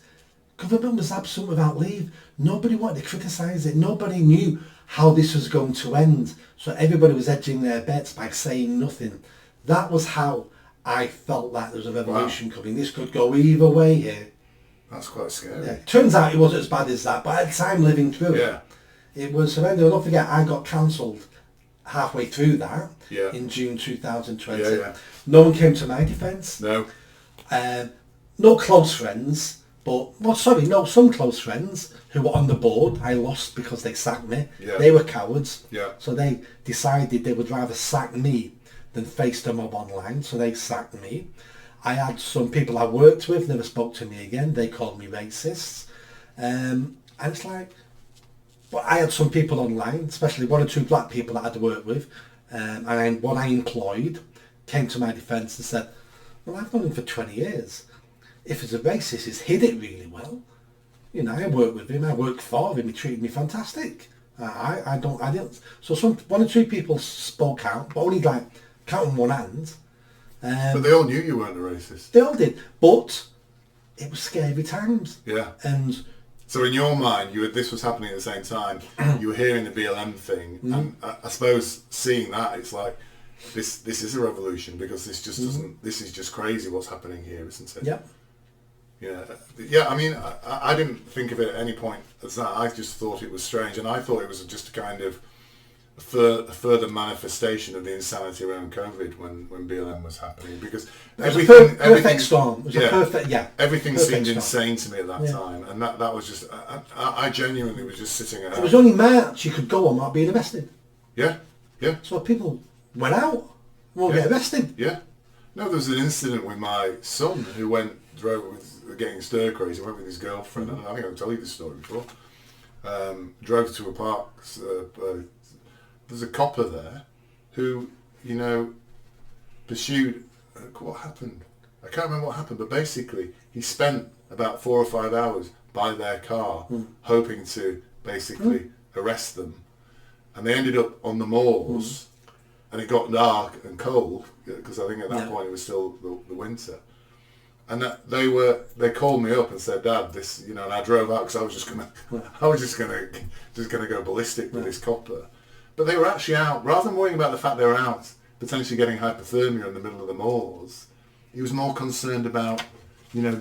Government was absent without leave. Nobody wanted to criticise it. Nobody knew how this was going to end. So everybody was edging their bets by saying nothing. That was how I felt like there was a revolution coming. This could go either way here. That's quite scary. Yeah. Turns out it wasn't as bad as that, but at the time living through it, it was horrendous. Don't forget, I got cancelled halfway through that in June 2020. No one came to my defence. No. No close friends. Some close friends who were on the board, I lost because they sacked me. Yeah. They were cowards. Yeah. So they decided they would rather sack me than face the mob online. So they sacked me. I had some people I worked with never spoke to me again. They called me racists. And it's like, but I had some people online, especially one or two black people that I'd worked with, and one I employed came to my defence and said, well, I've known him for 20 years. If he's a racist, he's hid it really well. You know, I worked with him, I worked for him, he treated me fantastic. I didn't. So one or two people spoke out, but only like count on one hand. But they all knew you weren't a racist. They all did, but it was scary times. Yeah. And so in your mind, this was happening at the same time. You were hearing the BLM thing, and I suppose seeing that, it's like this is a revolution, because this just doesn't. This is just crazy what's happening here, isn't it? Yeah. Yeah. I mean, I didn't think of it at any point as that. I just thought it was strange, and I thought it was just a kind of a further manifestation of the insanity around COVID when BLM was happening, because everything storm. It was a perfect, everything perfect seemed storm. Insane to me at that time, and that was just I genuinely was just sitting at home. It was only March you could go on without being arrested. Yeah. So people went out, won't get arrested. Yeah. No, there was an incident with my son who drove with getting stir crazy. Went with his girlfriend. And I think I've told you this story before. Drove to a park. There's a copper there who, pursued. What happened? I can't remember what happened, but basically he spent about 4 or 5 hours by their car, hoping to basically arrest them, and they ended up on the moors, and it got dark and cold because I think at that point it was still the winter. And they called me up and said, "Dad, this, and I drove out because I was just gonna go ballistic with this copper." But they were actually out, rather than worrying about the fact they were out, potentially getting hypothermia in the middle of the moors. He was more concerned about,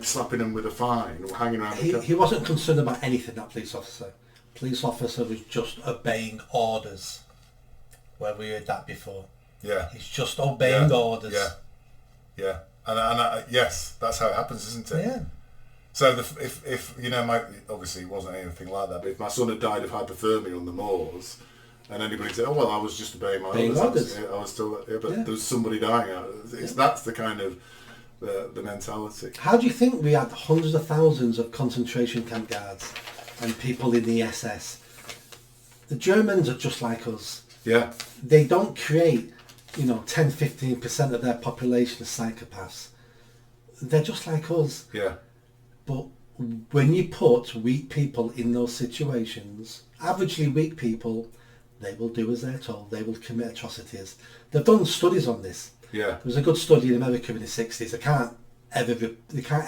slapping them with a fine or hanging around. He wasn't concerned about anything. That police officer. Police officer was just obeying orders. Where we heard that before. Yeah. He's just obeying orders. Yeah. And yes, that's how it happens, isn't it? Yeah. So if obviously it wasn't anything like that, but if my son had died of hypothermia on the moors, and anybody said, "Oh well, I was just obeying my orders," I was still, but there's somebody dying out. That's the kind of the mentality. How do you think we had hundreds of thousands of concentration camp guards and people in the SS? The Germans are just like us. Yeah. They don't create, 10-15% of their population as psychopaths. They're just like us. Yeah. But when you put weak people in those situations, averagely weak people, they will do as they're told. They will commit atrocities. They've done studies on this. Yeah. There was a good study in America in the 60s. They can't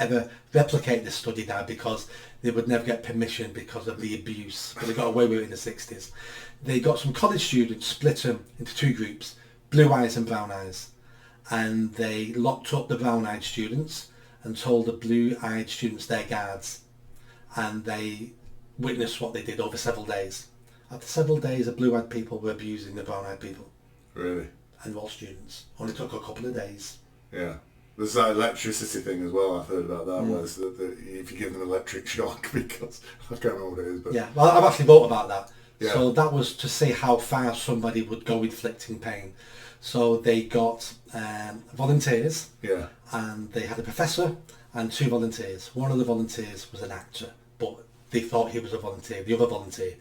ever replicate this study now because they would never get permission because of the abuse. But they got away with it in the 60s. They got some college students, split them into two groups, blue eyes and brown eyes. And they locked up the brown-eyed students and told the blue-eyed students they're guards. And they witnessed what they did over several days. After several days, the blue-eyed people were abusing the brown-eyed people. Really? And all students. Only took a couple of days. Yeah. There's that electricity thing as well. I've heard about that. Where if you give them electric shock, because I can't remember what it is. But yeah, well, I've actually wrote about that. Yeah. So that was to see how far somebody would go inflicting pain. So they got volunteers. Yeah. And they had a professor and two volunteers. One of the volunteers was an actor, but they thought he was a volunteer. The other volunteer.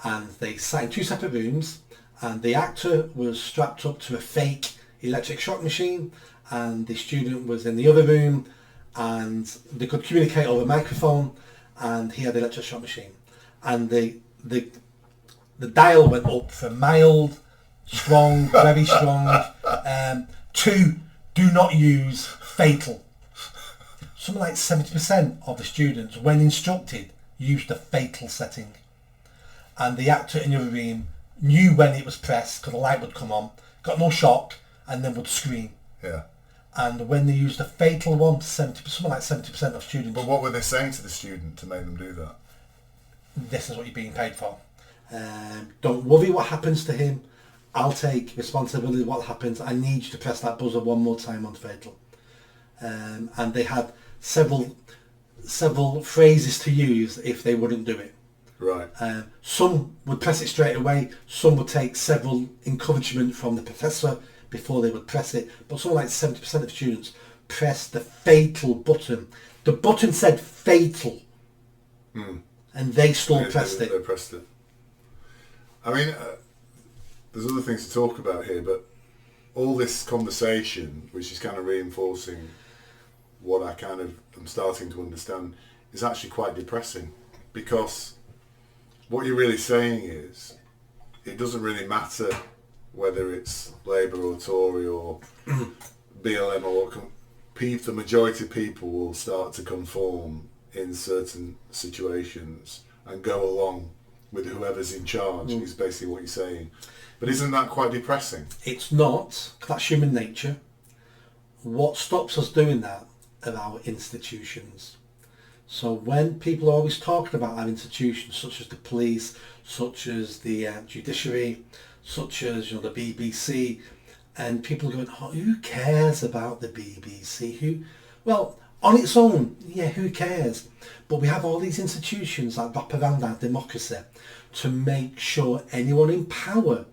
And they sat in two separate rooms, and the actor was strapped up to a fake electric shock machine, and the student was in the other room, and they could communicate over a microphone, and he had the electric shock machine. And the dial went up from mild, strong, very strong, to do not use, fatal. Something like 70% of the students, when instructed, used the fatal setting. And the actor in the other room knew when it was pressed, because the light would come on, got no shock, and then would scream. Yeah. And when they used the fatal one, something like 70% of students... But what were they saying to the student to make them do that? This is what you're being paid for. Don't worry what happens to him. I'll take responsibility of what happens. I need you to press that buzzer one more time on fatal. And they had several several phrases to use if they wouldn't do it. Right. Some would press it straight away. Some would take several encouragement from the professor before they would press it. But something like 70% of students pressed the fatal button. The button said fatal. And they still pressed it. They pressed it. I mean, there's other things to talk about here, but all this conversation, which is kind of reinforcing what I kind of am starting to understand, is actually quite depressing, because what you're really saying is it doesn't really matter whether it's Labour or Tory or BLM or what. The majority of people will start to conform in certain situations and go along with whoever's in charge, is basically what you're saying. But isn't that quite depressing? It's not. That's human nature. What stops us doing that are our institutions. So when people are always talking about our institutions, such as the police, such as the judiciary, such as the BBC, and people are going, oh, who cares about the BBC? Well, on its own, yeah, who cares? But we have all these institutions that wrap around our democracy to make sure anyone in power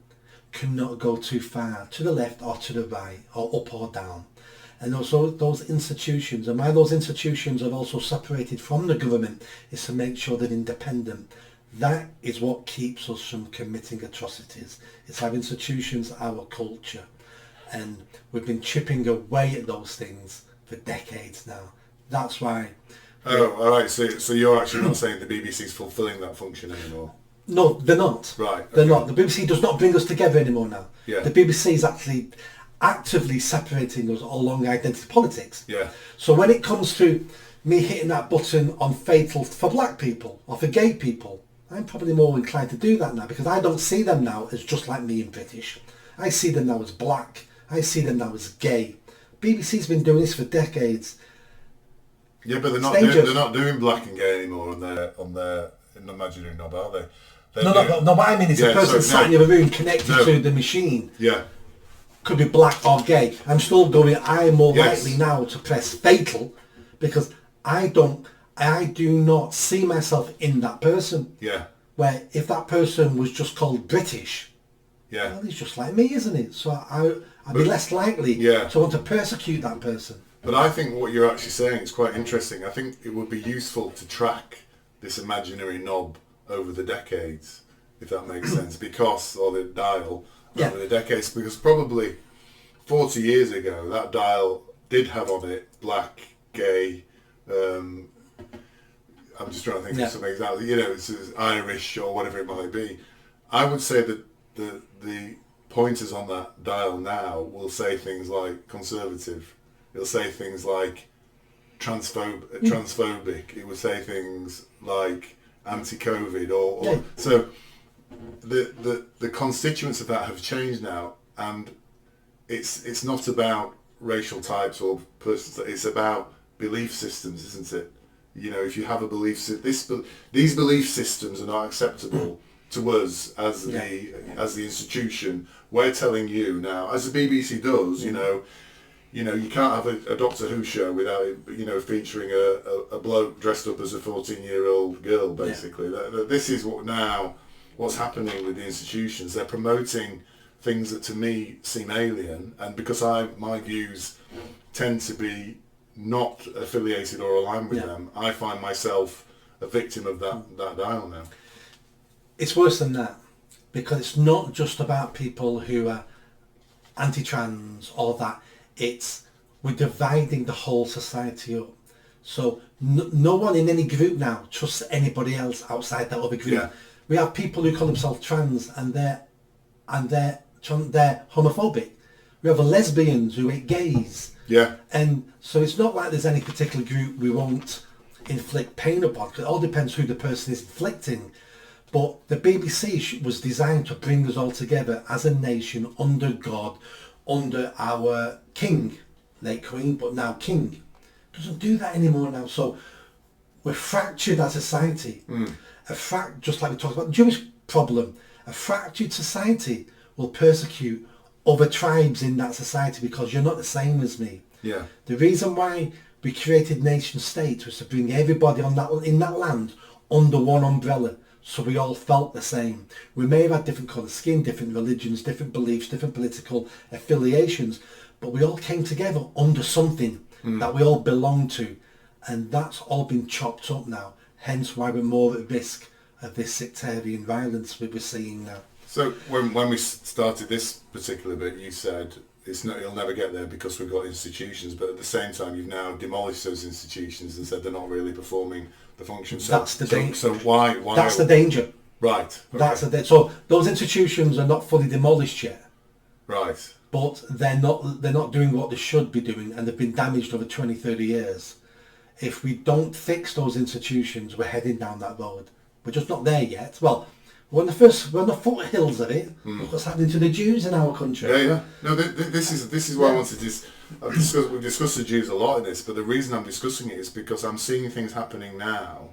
cannot go too far to the left or to the right or up or down. And also those institutions, and why those institutions are also separated from the government, is to make sure they're independent. That is what keeps us from committing atrocities. It's our institutions, our culture. And we've been chipping away at those things for decades now. That's why... Oh, all right. So you're actually not saying the BBC is fulfilling that function anymore? No, they're not. Right. Okay. They're not. The BBC does not bring us together anymore now. Yeah. The BBC is actually actively separating us along identity politics. Yeah. So when it comes to me hitting that button on fatal for black people or for gay people, I'm probably more inclined to do that now, because I don't see them now as just like me and British. I see them now as black. I see them now as gay. BBC's been doing this for decades. Yeah, but they're not doing black and gay anymore on their imaginary knob, are they? No. What I mean is a person sat in a room connected to the machine. Yeah. Could be black or gay. I'm still going. I'm more likely now to press fatal, because I do not see myself in that person. Yeah. Where if that person was just called British, well, he's just like me, isn't it? So I'd be less likely to want to persecute that person. But I think what you're actually saying is quite interesting. I think it would be useful to track this imaginary knob over the decades, if that makes sense, or the dial over the decades, because probably 40 years ago that dial did have on it black, gay, I'm just trying to think of something exactly, it's Irish or whatever it might be. I would say that the pointers on that dial now will say things like conservative. It'll say things like transphobic. It will say things like anti-COVID so the constituents of that have changed now, and it's not about racial types or persons. It's about belief systems, isn't it? If you have a belief system, these belief systems are not acceptable to us as the institution. We're telling you now, as the BBC does, you can't have a Doctor Who show without it, featuring a bloke dressed up as a 14-year-old girl, basically. This is what's happening with the institutions. They're promoting things that to me seem alien, and because my views tend to be not affiliated or aligned with them, I find myself a victim of that dial now. It's worse than that, because it's not just about people who are anti-trans or that. We're dividing the whole society up. So no one in any group now trusts anybody else outside that other group. Yeah. We have people who call themselves trans and they're homophobic. We have lesbians who hate gays. Yeah. And so it's not like there's any particular group we won't inflict pain upon, because it all depends who the person is inflicting. But the BBC was designed to bring us all together as a nation under God, under our king, late queen, but now king. Doesn't do that anymore now. So we're fractured as a society. Just like we talked about the Jewish problem, a fractured society will persecute other tribes in that society because you're not the same as me. Yeah. The reason why We created nation states, was to bring everybody in that land under one umbrella, so we all felt the same. We may have had different colour skin, different religions, different beliefs, different political affiliations, but we all came together under something that we all belonged to, and that's all been chopped up now. Hence why we're more at risk of this sectarian violence we're seeing now. So when we started this particular bit, you said you'll never get there because we've got institutions, but at the same time you've now demolished those institutions and said they're not really performing the function. So that's the danger. So why? That's the danger. Right. Okay. So those institutions are not fully demolished yet. Right. But they're not doing what they should be doing, and they've been damaged over 20, 30 years. If we don't fix those institutions, we're heading down that road. We're just not there yet. Well, we're on the foothills of it. Look what's happening to the Jews in our country. Yeah. No, this is why I wanted to we've discussed the Jews a lot in this, but the reason I'm discussing it is because I'm seeing things happening now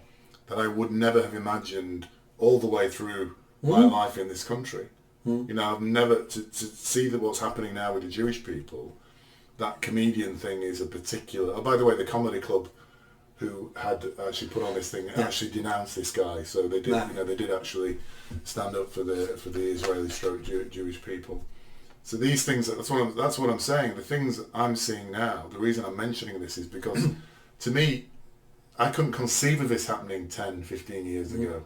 that I would never have imagined all the way through my life in this country. You know, I've never to see that what's happening now with the Jewish people. That comedian thing is a particular. Oh, by the way, the comedy club who had actually put on this thing actually denounced this guy. So they did. You know, they did actually stand up for the Israeli stroke Jewish people. So these things. That's what I'm saying. The things I'm seeing now. The reason I'm mentioning this is because, to me, I couldn't conceive of this happening 10, 15 years ago.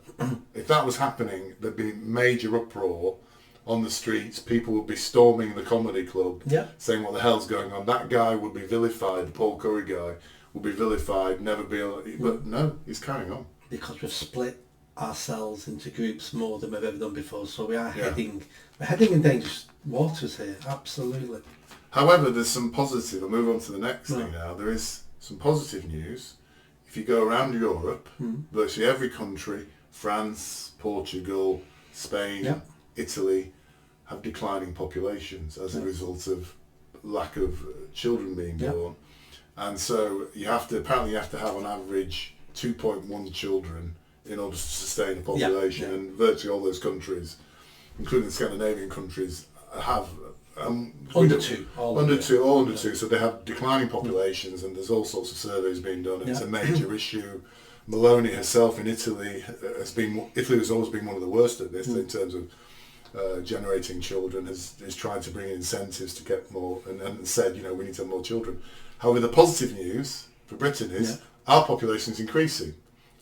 If that was happening, there'd be major uproar on the streets. People would be storming the comedy club, saying what the hell's going on. That guy would be vilified. The Paul Curry guy would be vilified, never be able to, but no, he's carrying on. Because we've split ourselves into groups more than we've ever done before, so we're heading in dangerous waters here, absolutely. However, there's some positive. I'll move on to the next thing now. There is some positive news. If you go around Europe, virtually every country, France, Portugal, Spain, Italy, have declining populations as a result of lack of children being born. And so you have to have on average 2.1 children in order to sustain a population, and virtually all those countries, including the Scandinavian countries, have under two. All under two. So they have declining populations, and there's all sorts of surveys being done, and it's a major issue. Meloni herself in Italy has always been one of the worst at this in terms of generating children, is trying to bring in incentives to get more, and said, you know, we need to have more children. However, the positive news for Britain is our population is increasing,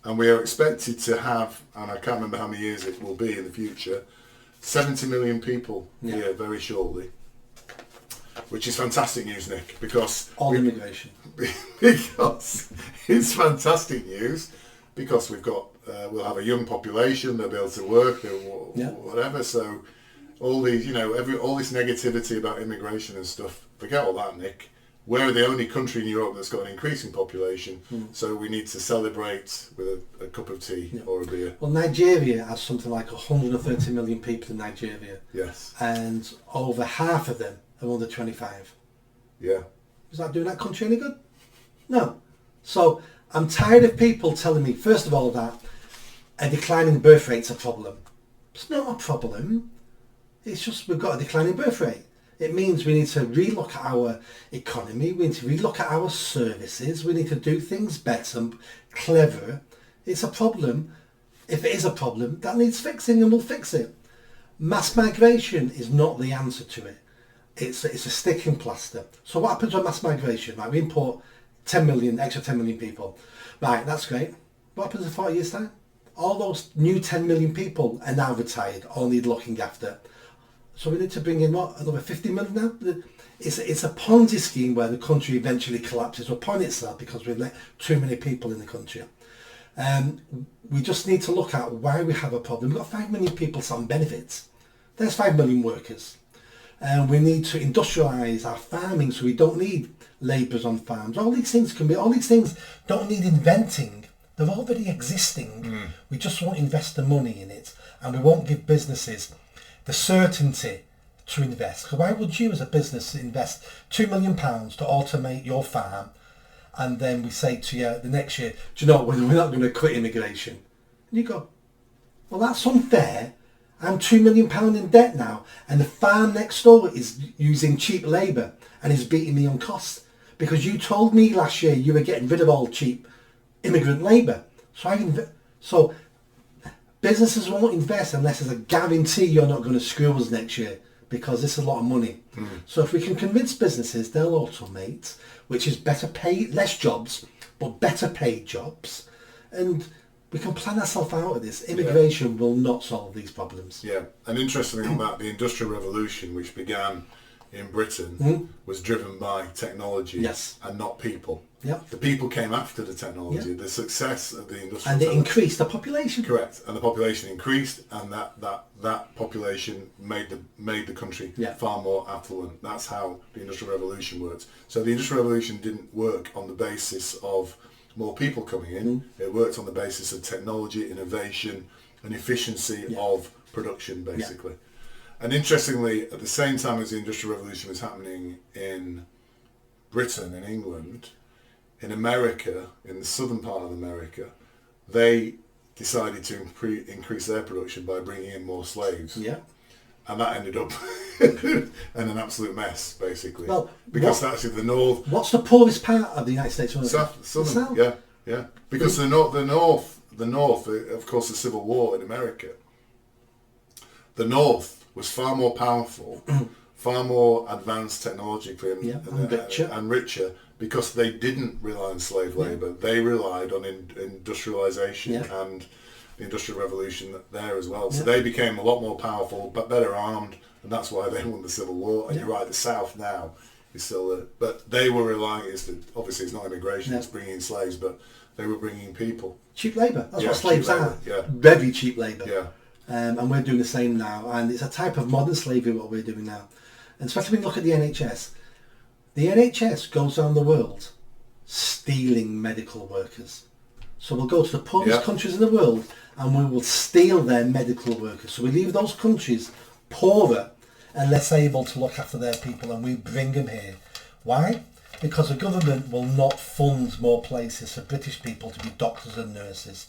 and we are expected to have, and I can't remember how many years it will be in the future, 70 million people here very shortly, which is fantastic news, Nick, because immigration. Because it's fantastic news, because we'll have a young population, they'll be able to work, whatever. So all these, all this negativity about immigration and stuff, forget all that, Nick. We're the only country in Europe that's got an increasing population, so we need to celebrate with a cup of tea or a beer. Well, Nigeria has something like 130 million people in Nigeria. Yes. And over half of them are under 25. Yeah. Is that doing that country any good? No. So I'm tired of people telling me, first of all, that a declining birth rate's a problem. It's not a problem. It's just we've got a declining birth rate. It means we need to relook at our economy, we need to relook at our services, we need to do things better, cleverer. It's a problem. If it is a problem, that needs fixing, and we'll fix it. Mass migration is not the answer to it. It's a sticking plaster. So what happens with mass migration? Right, we import 10 million people. Right, that's great. What happens in 40 years' time? All those new 10 million people are now retired, all need looking after. So we need to bring in another 50 million now? It's a Ponzi scheme where the country eventually collapses upon itself because we've let too many people in the country. We just need to look at why we have a problem. We've got 5 million people on benefits. There's 5 million workers. And we need to industrialise our farming so we don't need labourers on farms. All these things don't need inventing. They're already existing. We just won't invest the money in it, and we won't give businesses the certainty to invest. Because why would you as a business invest £2 million to automate your farm, and then we say to you the next year, do you know, we're not going to quit immigration? And you go, well, that's unfair. I'm £2 million in debt now, and the farm next door is using cheap labour and is beating me on costs. because you told me last year you were getting rid of all cheap immigrant labour. So businesses won't invest unless there's a guarantee you're not going to screw us next year, because this is a lot of money. So if we can convince businesses they'll automate, which is better paid, less jobs, but better paid jobs, and we can plan ourselves out of this. Immigration will not solve these problems. Yeah, and interestingly on that, the Industrial Revolution, which began in Britain, was driven by technology and not people. Yep. The people came after the technology. The success of the industrial and it increased the population. Correct, and the population increased, and that population made the country far more affluent. That's how the Industrial Revolution worked. So the Industrial Revolution didn't work on the basis of more people coming in. It worked on the basis of technology, innovation, and efficiency of production, basically. And interestingly, at the same time as the Industrial Revolution was happening in Britain and England, in America, in the southern part of America, they decided to increase their production by bringing in more slaves. Yeah. And that ended up in an absolute mess, basically. Well, because actually the north... What's the poorest part of the United States? Southern. South? Yeah. Because the north, of course, the Civil War in America, the north was far more powerful, far more advanced technologically and richer, because they didn't rely on slave labour. They relied on industrialisation and the Industrial Revolution there as well. So they became a lot more powerful, but better armed, and that's why they won the Civil War. And you're right, the South now is still but they were relying, obviously it's not immigration, it's bringing in slaves, but they were bringing people. Cheap labour, that's what slaves are. Yeah. Very cheap labour. Yeah. And we're doing the same now, and it's a type of modern slavery what we're doing now. And especially when you look at the NHS. The NHS goes around the world stealing medical workers. So we'll go to the poorest countries in the world and we will steal their medical workers. So we leave those countries poorer and less able to look after their people, and we bring them here. Why? Because the government will not fund more places for British people to be doctors and nurses.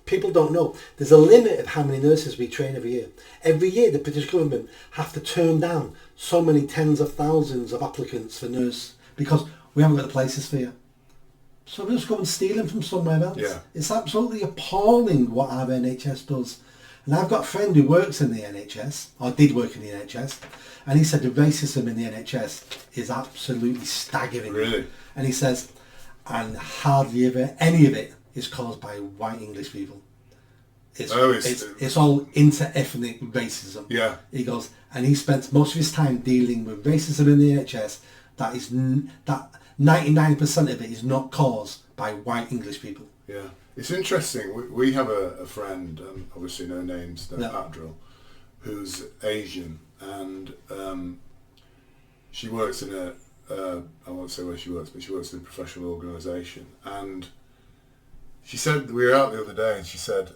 People don't know. There's a limit of how many nurses we train every year. Every year the British government have to turn down so many tens of thousands of applicants for nurse because we haven't got the places for you. So we just go and steal them from somewhere else. Yeah. It's absolutely appalling what our NHS does. And I've got a friend who works in the NHS, or did work in the NHS, and he said the racism in the NHS is absolutely staggering. Really? And he says, and hardly ever any of it is caused by white English people. It's all inter-ethnic racism. Yeah. He goes, and he spent most of his time dealing with racism in the NHS. That 99% of it is not caused by white English people. Yeah. It's interesting. We have a friend, obviously no names, no Patrill, who's Asian, and she works in I won't say where she works, but she works in a professional organisation. And she said, we were out the other day, and she said,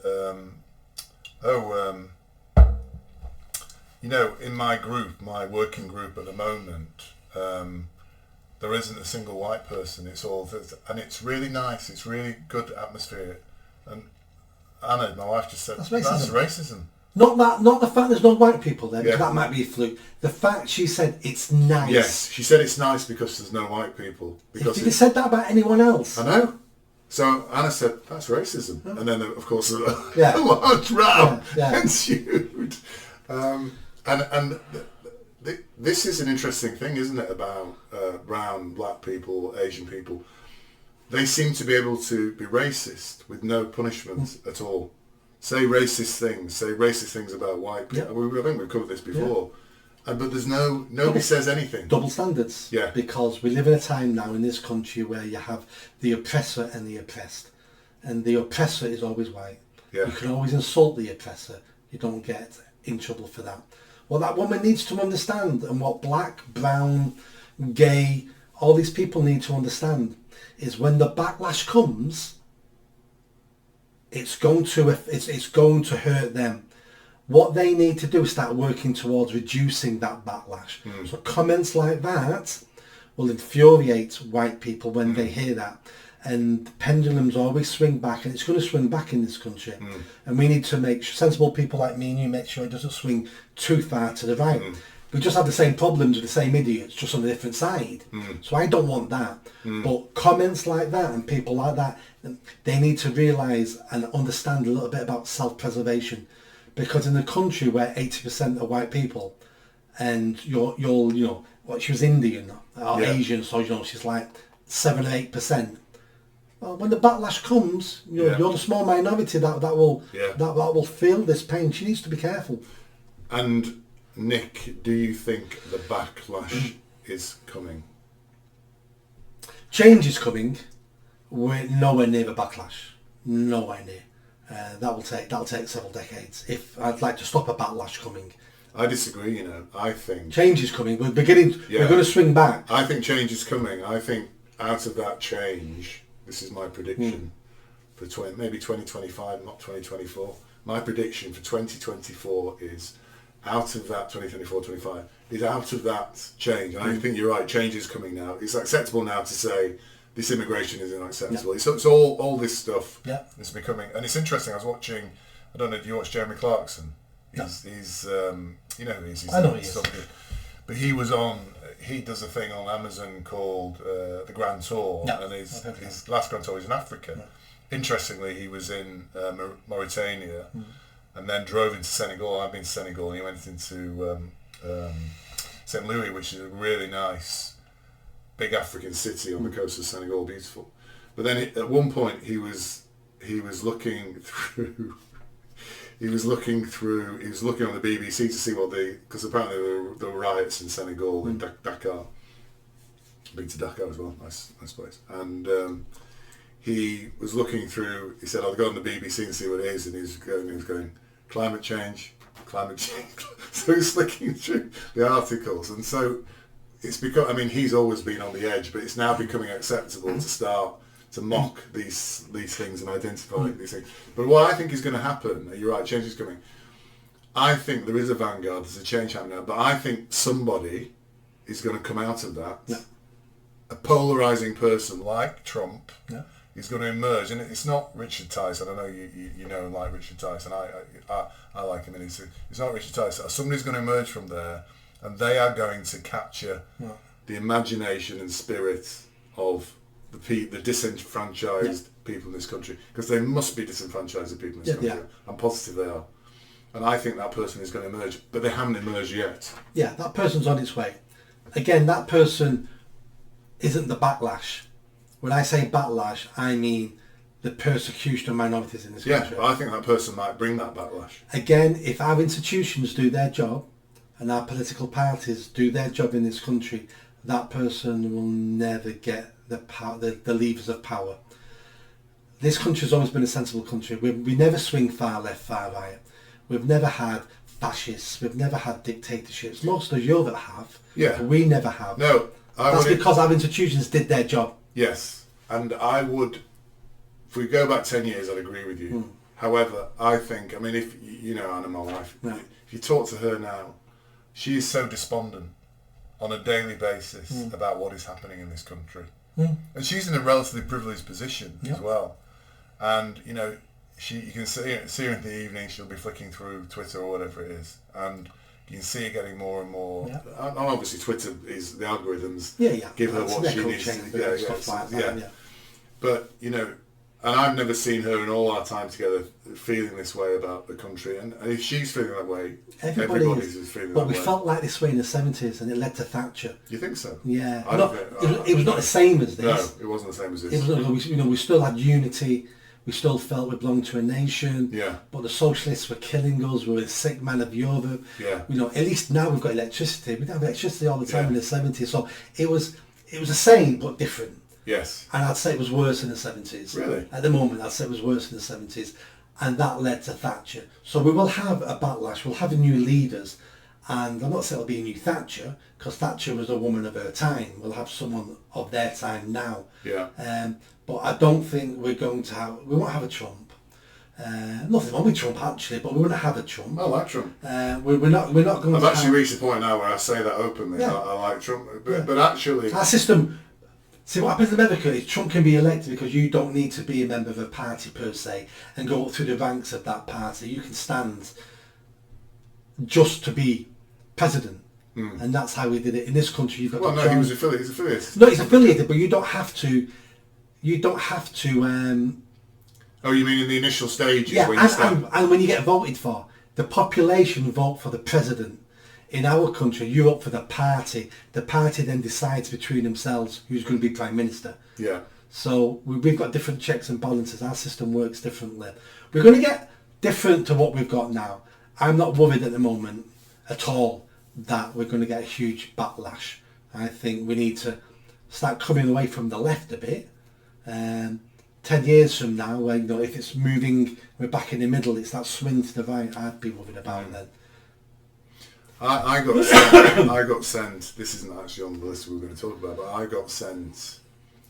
in my group, my working group at the moment, there isn't a single white person. And it's really nice. It's really good atmosphere. And Anna, my wife, just said, that's racism. That's racism. Not the fact there's no white people there, because that might be a fluke. The fact she said it's nice. Yes, she said it's nice because there's no white people. Because if you said that about anyone else. I know. So Anna said, that's racism. And then, of course, a large row ensued. This is an interesting thing, isn't it, about brown, black people, Asian people. They seem to be able to be racist with no punishment at all. Say racist things about white people. I think we've covered this before. But there's nobody says anything. Double standards. Yeah. Because we live in a time now in this country where you have the oppressor and the oppressed. And the oppressor is always white. Yeah. You can always insult the oppressor. You don't get in trouble for that. What that woman needs to understand, and what black, brown, gay, all these people need to understand, is when the backlash comes, it's going to hurt them. What they need to do is start working towards reducing that backlash. So comments like that will infuriate white people when they hear that. And the pendulums always swing back, and it's going to swing back in this country. And we need to make sensible people like me and you make sure it doesn't swing too far to the right. We just have the same problems with the same idiots, just on a different side. So I don't want that. But comments like that and people like that, they need to realise and understand a little bit about self-preservation. Because in a country where 80% are white people, and you're you know, what, she was Indian or Asian, so you know she's like 7 or 8%. Well, when the backlash comes, you're the small minority that will feel this pain. She needs to be careful. And Nick, do you think the backlash is coming? Change is coming. We're nowhere near the backlash. Nowhere near. That'll take several decades. If I'd like to stop a backlash coming. I disagree. You know, I think change is coming. We're beginning. We're going to swing back. I think change is coming. I think out of that change, this is my prediction for maybe 2025, not 2024. My prediction for 2024 is out of that 2024-25 is out of that change. And I think you're right. Change is coming now. It's acceptable now to say this immigration is unacceptable. It's all this stuff is becoming. And it's interesting. I was watching. I don't know if you watch Jeremy Clarkson. He's you know who he is. I know he is. But he was on. He does a thing on Amazon called the Grand Tour, and his last Grand Tour is in Africa. Interestingly, he was in Mauritania, and then drove into Senegal. I've been to Senegal, and he went into St. Louis, which is a really nice, big African city on the coast of Senegal, beautiful. But then at one point he was looking through. He was looking on the BBC to see because apparently there were riots in Senegal, in Dakar. Been to Dakar as well, nice place. And he was looking through, he said, I'll go on the BBC and see what it is, and he was going, climate change. So he's flicking through the articles, and so it's because, I mean, he's always been on the edge, but it's now becoming acceptable to start to mock these things and identify these things. But what I think is going to happen, you're right, change is coming. I think there is a vanguard, there's a change happening now, but I think somebody is going to come out of that. Yeah. A polarising person like Trump is going to emerge, and it's not Richard Tyson. I know you know and like Richard Tyson. I like him, and it's not Richard Tyson. Somebody's going to emerge from there, and they are going to capture the imagination and spirit of the disenfranchised people in this country, because they must be disenfranchised people in this country. I'm positive they are, and I think that person is going to emerge, but they haven't emerged yet. Yeah, that person's on its way. Again, that person isn't the backlash. When I say backlash, I mean the persecution of minorities in this country. Yeah, but I think that person might bring that backlash. Again, if our institutions do their job and our political parties do their job in this country, that person will never get the levers of power. This country has always been a sensible country. We never swing far left, far right. We've never had fascists. We've never had dictatorships. Most of Europe have. Yeah. But we never have. No. That's because our institutions did their job. Yes. And I would, if we go back 10 years, I'd agree with you. However, I think, I mean, if you know Anna, my wife, if you talk to her now, she is so despondent on a daily basis about what is happening in this country. And she's in a relatively privileged position as well. And, you know, you can see her in the evening, she'll be flicking through Twitter or whatever it is. And you can see her getting more and more. Yeah. And obviously Twitter is, the algorithms give her what she needs. But, you know, and I've never seen her in all our time together feeling this way about the country. And if she's feeling that way, everybody's feeling that way. But we felt like this way in the 70s, and it led to Thatcher. You think so? Yeah. It was not the same as this. No, it wasn't the same as this. We still had unity. We still felt we belonged to a nation. Yeah. But the socialists were killing us. We were the sick man of Europe. Yeah. You know, at least now we've got electricity. We didn't have electricity all the time in the 70s. So it was the same but different. Yes. And I'd say it was worse in the 70s. Really? At the moment, I'd say it was worse in the 70s. And that led to Thatcher. So we will have a backlash. We'll have new leaders. And I'm not saying it'll be a new Thatcher, because Thatcher was a woman of her time. We'll have someone of their time now. Yeah. But I don't think we won't have a Trump. Nothing wrong with Trump actually, but we won't have a Trump. I like Trump. We're not going I've actually reached the point now where I say that openly. Yeah. I like Trump. But actually... Our system... See, what happens in America is Trump can be elected because you don't need to be a member of a party per se and go up through the ranks of that party. You can stand just to be president. And that's how we did it. In this country, you've got Well, to no, he was affiliated. He's affiliated. No, he's affiliated, but you don't have to. Oh, you mean in the initial stages? Yeah, when you stand... and when you get voted for, the population vote for the president. In our country, you vote for the party. The party then decides between themselves who's going to be prime minister. Yeah. So we've got different checks and balances. Our system works differently. We're going to get different to what we've got now. I'm not worried at the moment at all that we're going to get a huge backlash. I think we need to start coming away from the left a bit. 10 years from now, where, you know, if it's moving, we're back in the middle, it's that swing to the right, I'd be worried about it then. I got sent, this isn't actually on the list we were going to talk about, but I got sent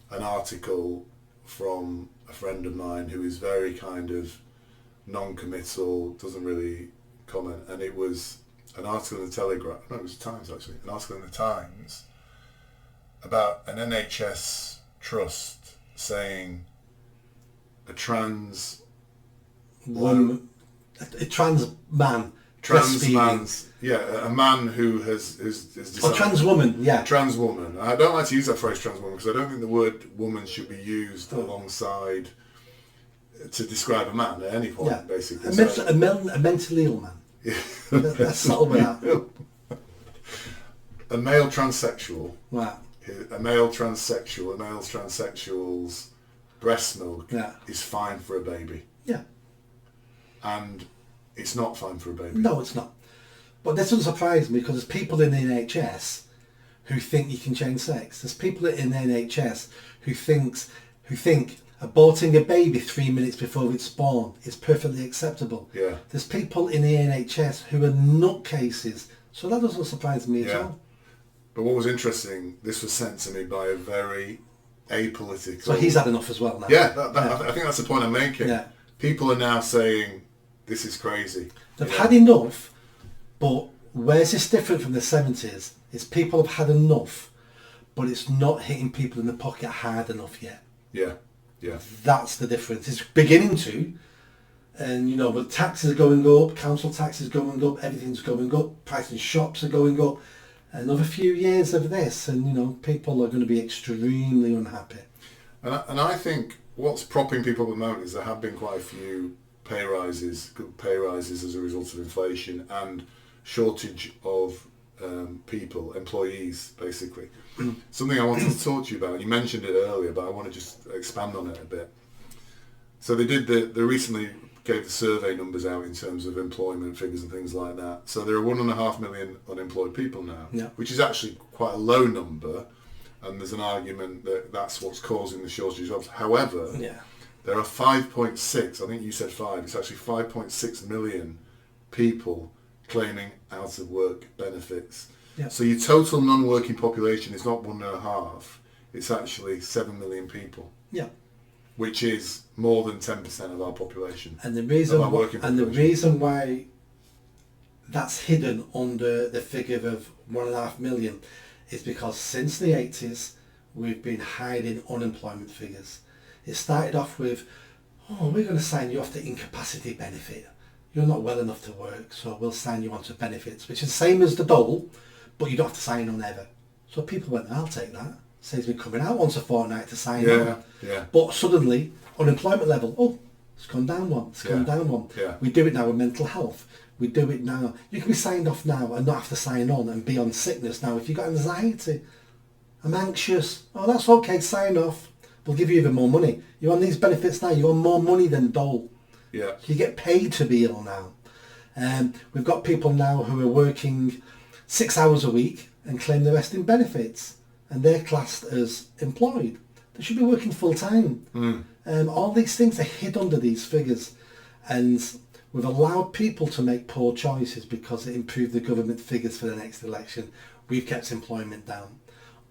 an article from a friend of mine who is very kind of non-committal, doesn't really comment, and it was an article in the Telegraph, no, it was the Times actually, an article in the Times about an NHS trust saying a trans Woman, a trans man, a man who has decided, or trans woman, yeah. Trans woman. I don't like to use that phrase trans woman because I don't think the word woman should be used alongside to describe a man at any point, basically. A mentally ill man. Yeah. That's subtle with that. A male transsexual. Right. A male transsexual's breast milk is fine for a baby. Yeah. And it's not fine for a baby. No, it's not. But this doesn't surprise me because there's people in the NHS who think you can change sex. There's people in the NHS who think aborting a baby 3 minutes before it's born is perfectly acceptable. Yeah. There's people in the NHS who are nutcases. So that doesn't surprise me at all. But what was interesting, this was sent to me by a very apolitical... So he's had enough as well now. Yeah, I think that's the point I'm making. Yeah. People are now saying, this is crazy. They've had enough, but where's this different from the 70s is people have had enough, but it's not hitting people in the pocket hard enough yet. Yeah, yeah. That's the difference. It's beginning to, and you know, but taxes are going up, council taxes going up, everything's going up, prices in shops are going up. Another few years of this, and you know, people are going to be extremely unhappy. And I think what's propping people at the moment is there have been quite a few good pay rises as a result of inflation and shortage of people, employees, basically. Something I wanted to talk to you about, you mentioned it earlier, but I want to just expand on it a bit. So they recently gave the survey numbers out in terms of employment figures and things like that. So there are 1.5 million unemployed people now, which is actually quite a low number, and there's an argument that that's what's causing the shortage of jobs. However, there are 5.6, I think you said 5, it's actually 5.6 million people claiming out of work benefits. Yeah. So your total non-working population is not 1.5, it's actually 7 million people. Yeah. Which is more than 10% of our population. And the reason why that's hidden under the figure of 1.5 million is because since the 80s we've been hiding unemployment figures. It started off with, we're going to sign you off the incapacity benefit. You're not well enough to work, so we'll sign you on to benefits, which is the same as the dole, but you don't have to sign on ever. So people went, I'll take that. Saves me coming out once a fortnight to sign on. Yeah. But suddenly, unemployment level, it's gone down one. It's gone down one. Yeah. We do it now with mental health. We do it now. You can be signed off now and not have to sign on and be on sickness now if you've got anxiety. I'm anxious. That's okay, sign off. We'll give you even more money. You're on these benefits now. You're on more money than dole. Yeah. You get paid to be ill now. We've got people now who are working 6 hours a week and claim the rest in benefits. And they're classed as employed. They should be working full time. All these things are hid under these figures. And we've allowed people to make poor choices because it improved the government figures for the next election. We've kept employment down.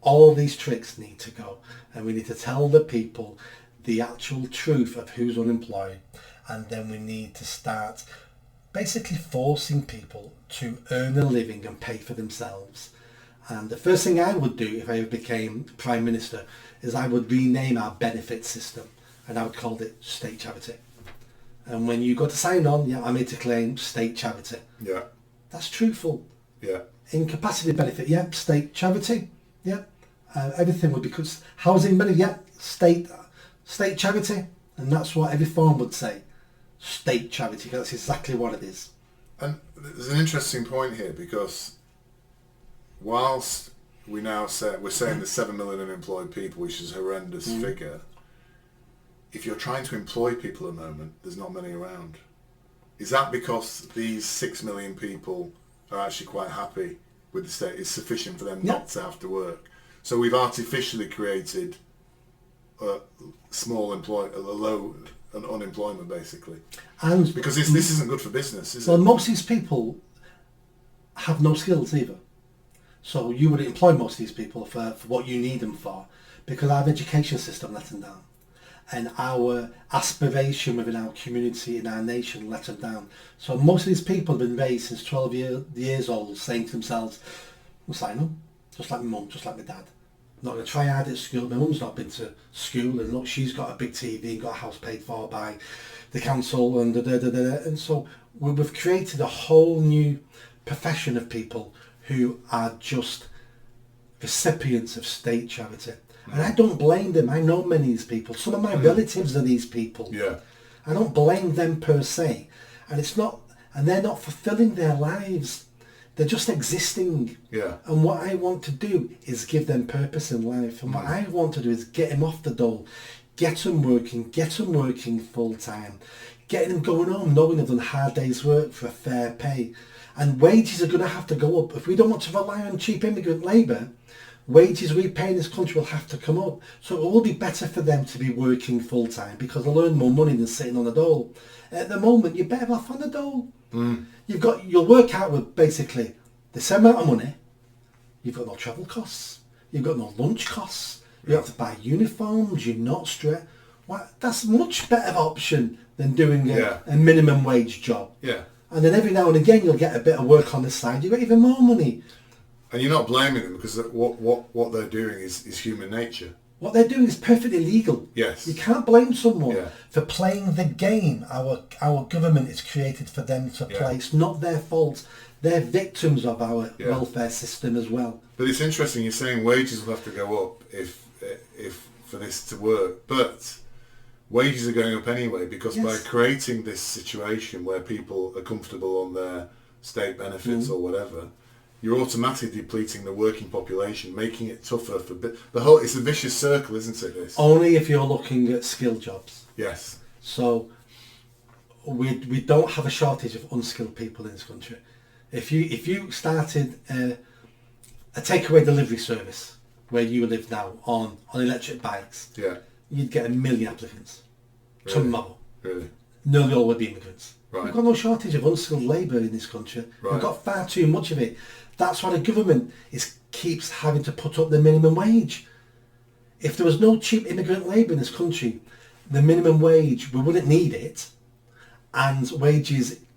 All these tricks need to go. And we need to tell the people the actual truth of who's unemployed. And then we need to start basically forcing people to earn a living and pay for themselves. And the first thing I would do if I became Prime Minister is I would rename our benefit system and I would call it state charity. And when you go to sign on, I'm here to claim state charity. Yeah. That's truthful. Yeah. Incapacity benefit, yeah. State charity, yeah. Everything would be housing money, yeah. State charity, and that's what every form would say. State charity, that's exactly what it is. And there's an interesting point here, because whilst we're saying there's 7 million unemployed people, which is a horrendous figure, if you're trying to employ people at the moment, there's not many around. Is that because these 6 million people are actually quite happy with the state? It's sufficient for them not to have to work. So we've artificially created a low unemployment, basically. And because this isn't good for business, is it? Well, most of these people have no skills either. So you would employ most of these people for what you need them for, because our education system let them down. And our aspiration within our community and our nation let them down. So most of these people have been raised since 12 years old, saying to themselves, I'm signing up, just like my mum, just like my dad. I'm not going to try hard at school. My mum's not been to school, and look, she's got a big TV and got a house paid for by the council, and and so we've created a whole new profession of people who are just recipients of state charity. And I don't blame them. I know many of these people. Some of my relatives are these people. Yeah. I don't blame them per se. And they're not fulfilling their lives. They're just existing. Yeah. And what I want to do is give them purpose in life. And what I want to do is get them off the dole, get them working full time, getting them going home knowing they've done hard day's work for a fair pay. And wages are going to have to go up. If we don't want to rely on cheap immigrant labour, wages we pay in this country will have to come up. So it will be better for them to be working full time, because they'll earn more money than sitting on the dole. At the moment, you're better off on the dole. You'll work out with basically the same amount of money. You've got no travel costs. You've got no lunch costs. You have to buy uniforms. You're not stressed. That's a much better option than doing a minimum wage job. Yeah. And then every now and again you'll get a bit of work on the side. You get even more money. And you're not blaming them, because what they're doing is human nature. What they're doing is perfectly legal. Yes. You can't blame someone for playing the game our government is created for them to play. It's not their fault. They're victims of our welfare system as well. But it's interesting, you're saying wages will have to go up if for this to work. But wages are going up anyway, because by creating this situation where people are comfortable on their state benefits or whatever, you're automatically depleting the working population, making it tougher for it's a vicious circle, isn't it? This only if you're looking at skilled jobs. Yes. So we don't have a shortage of unskilled people in this country. If you started a takeaway delivery service where you live now on electric bikes, you'd get 1 million applicants tomorrow. Really? Nearly all would be immigrants. Right. We've got no shortage of unskilled labour in this country. Right. We've got far too much of it. That's why the government keeps having to put up the minimum wage. If there was no cheap immigrant labour in this country, the minimum wage, we wouldn't need it, and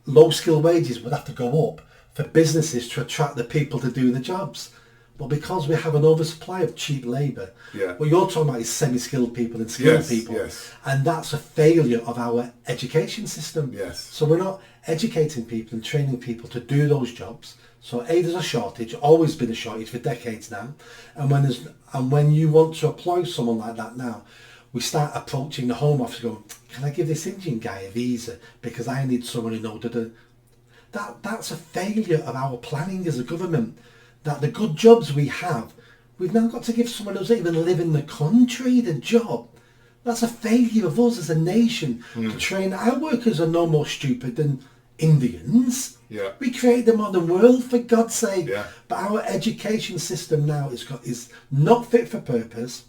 low skill wages would have to go up for businesses to attract the people to do the jobs. But because we have an oversupply of cheap labour, what you're talking about is semi-skilled people and skilled people. Yes. And that's a failure of our education system. Yes. So we're not educating people and training people to do those jobs. So there's a shortage, always been a shortage for decades now. And when you want to employ someone like that now, we start approaching the Home Office going, can I give this Indian guy a visa because I need someone who knows that's a failure of our planning as a government. That the good jobs we have, we've now got to give someone who doesn't even live in the country the job. That's a failure of us as a nation to train. Our workers are no more stupid than Indians. Yeah. We created the modern world, for God's sake. Yeah. But our education system now is not fit for purpose,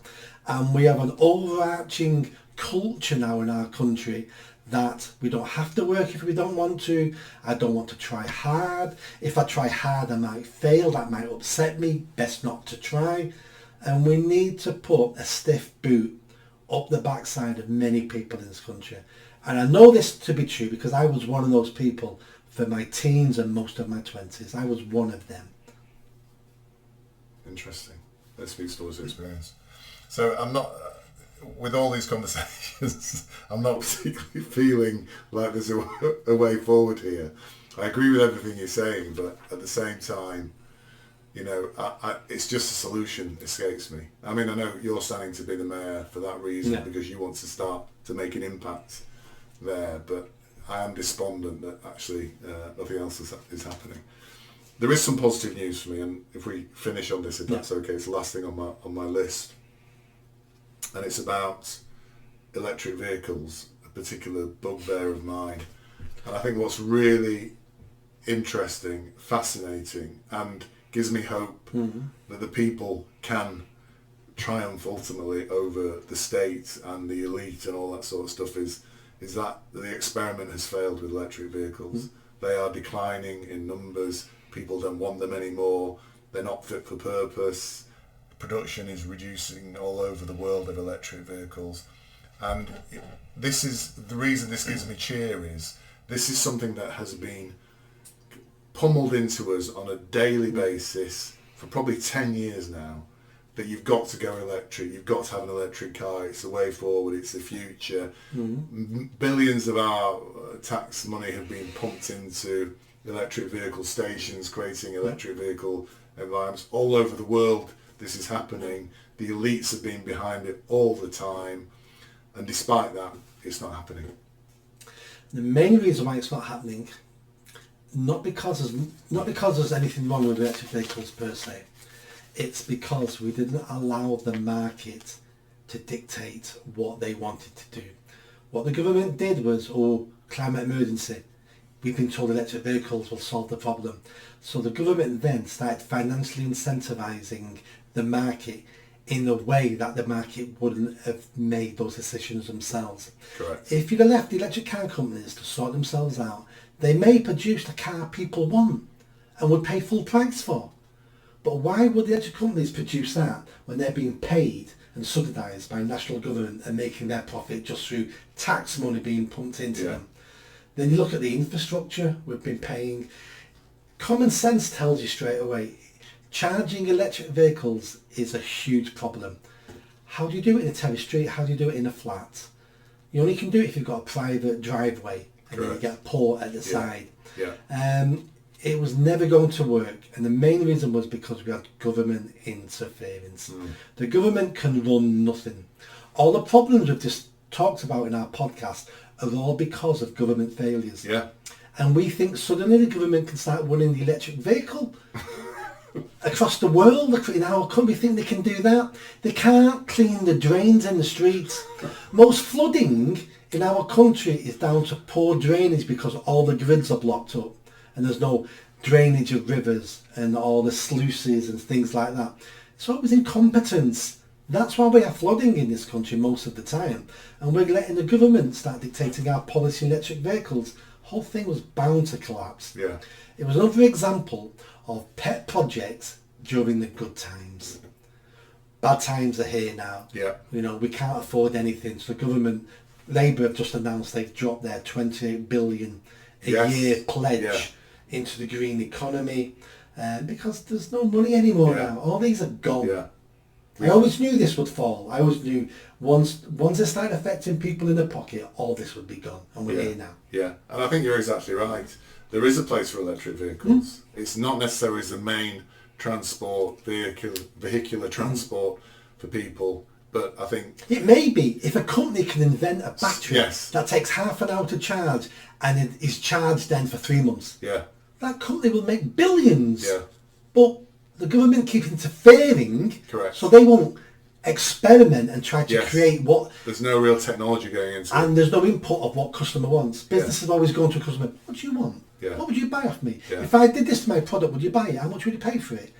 and we have an overarching culture now in our country that we don't have to work if we don't want to. I don't want to try hard. If I try hard, I might fail. That might upset me. Best not to try. And we need to put a stiff boot up the backside of many people in this country. And I know this to be true because I was one of those people for my teens and most of my 20s. I was one of them. Interesting. That speaks towards experience. So I'm not... with all these conversations, I'm not particularly feeling like there's a way forward here. I agree with everything you're saying, but at the same time, It's just a solution escapes me. I mean, I know you're standing to be the mayor for that reason, Yeah. because you want to start to make an impact there, but I am despondent that actually nothing else is happening. There is some positive news for me, and if we finish on this, if that's okay, it's the last thing on my list, and it's about electric vehicles, a particular bugbear of mine. And I think what's really interesting, fascinating, and gives me hope that the people can triumph ultimately over the state and the elite and all that sort of stuff is that the experiment has failed with electric vehicles. They are declining in numbers. People don't want them anymore. They're not fit for purpose. Production is reducing all over the world of electric vehicles. And this is the reason this gives me cheer is this is something that has been pummeled into us on a daily basis for probably 10 years now, that you've got to go electric, you've got to have an electric car, it's the way forward, it's the future. Billions of our tax money have been pumped into electric vehicle stations, creating electric vehicle environments all over the world. This is happening. The elites have been behind it all the time, and despite that, it's not happening. The main reason why it's not happening, not because there's anything wrong with electric vehicles per se, it's because we didn't allow the market to dictate what they wanted to do. What the government did was, climate emergency. We've been told electric vehicles will solve the problem. So the government then started financially incentivising the market in a way that the market wouldn't have made those decisions themselves. Correct. If you'd have left the electric car companies to sort themselves out, they may produce the car people want and would pay full price for. But why would the electric companies produce that when they're being paid and subsidised by national government and making their profit just through tax money being pumped into them? Then you look at the infrastructure we've been paying. Common sense tells you straight away, charging electric vehicles is a huge problem. How do you do it in a terrace street? How do you do it in a flat? You only can do it if you've got a private driveway and then you get a port at the side. It was never going to work, and the main reason was because we had government interference. The government can run nothing. All the problems we've just talked about in our podcast are all because of government failures. And we think suddenly the government can start running the electric vehicle across the world. In our country, we think they can do that. They can't clean the drains in the streets. Most flooding in our country is down to poor drainage because all the grids are blocked up and there's no drainage of rivers and all the sluices and things like that. It's always incompetence. That's why we have flooding in this country most of the time, and we're letting the government start dictating our policy in electric vehicles. The whole thing was bound to collapse. It was another example of pet projects during the good times. Bad times are here now. We can't afford anything, so the government, Labour have just announced they've dropped their 28 billion a year pledge into the green economy, because there's no money anymore now. All these are gone. I always knew this would fall. I always knew once it started affecting people in the pocket, all this would be gone, and we're here now. And I think you're exactly right. There is a place for electric vehicles. It's not necessarily the main transport, vehicular transport for people, but I think... It may be, if a company can invent a battery that takes half an hour to charge and it is charged then for 3 months, that company will make billions. But the government keeps interfering, so they won't experiment and try to create what... There's no real technology going into it. And there's no input of what customer wants. Businesses always go to a customer, what do you want? What would you buy off me? If I did this to my product, would you buy it? How much would you pay for it?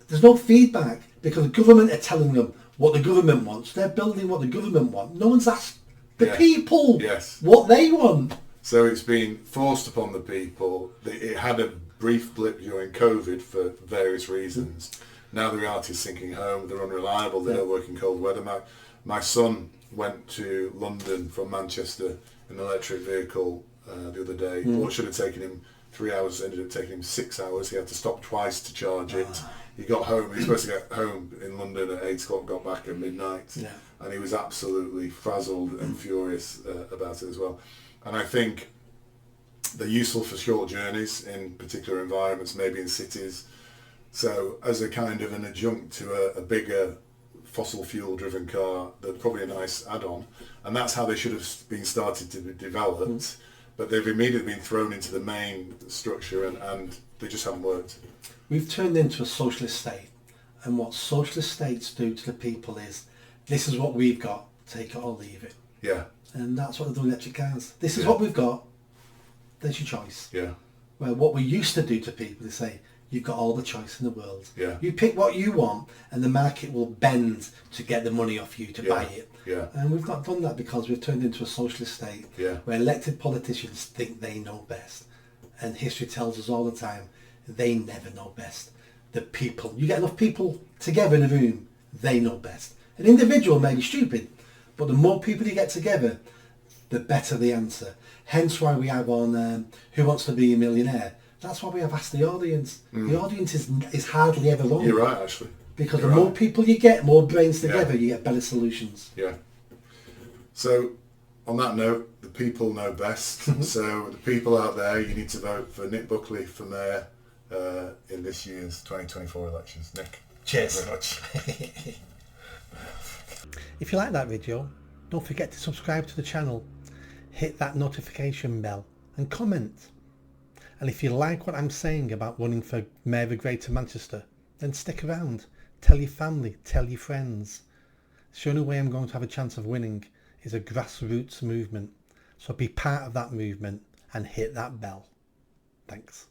There's no feedback because the government are telling them what the government wants. They're building what the government wants. No one's asked the people what they want. So it's been forced upon the people. It had a brief blip during COVID for various reasons. Now the reality is sinking home. They're unreliable. They don't work in cold weather. My son went to London from Manchester in an electric vehicle the other day. What should have taken him 3 hours ended up taking him 6 hours. He had to stop twice to charge it. He got home. He was supposed to get home in London at 8 o'clock, got back at midnight. And he was absolutely frazzled and furious about it as well. And I think they're useful for short journeys in particular environments, maybe in cities, So as a kind of an adjunct to a bigger fossil fuel driven car, they're probably a nice add-on, and that's how they should have been started to be developed. But they've immediately been thrown into the main structure, and they just haven't worked. We've turned into a socialist state, and what socialist states do to the people is, this is what we've got, take it or leave it. Yeah. And that's what they do with electric cars. This is what we've got, there's your choice. Yeah. Well, what we used to do to people is say, you've got all the choice in the world. Yeah. You pick what you want, and the market will bend to get the money off you to buy it. Yeah. And we've not done that because we've turned into a socialist state where elected politicians think they know best. And history tells us all the time, they never know best. The people, you get enough people together in a room, they know best. An individual may be stupid, but the more people you get together, the better the answer. Hence why we have on Who Wants to Be a Millionaire? That's why we have asked the audience. The audience is hardly ever wrong. You're right, actually. Because You're the more people you get, more brains together, you get better solutions. Yeah. So, on that note, the people know best. So, the people out there, you need to vote for Nick Buckley for mayor in this year's 2024 elections. Nick, cheers. Thank you very much. If you like that video, don't forget to subscribe to the channel, hit that notification bell and comment. And if you like what I'm saying about running for Mayor of Greater Manchester, then stick around. Tell your family, tell your friends. The only way I'm going to have a chance of winning is a grassroots movement. So be part of that movement and hit that bell. Thanks.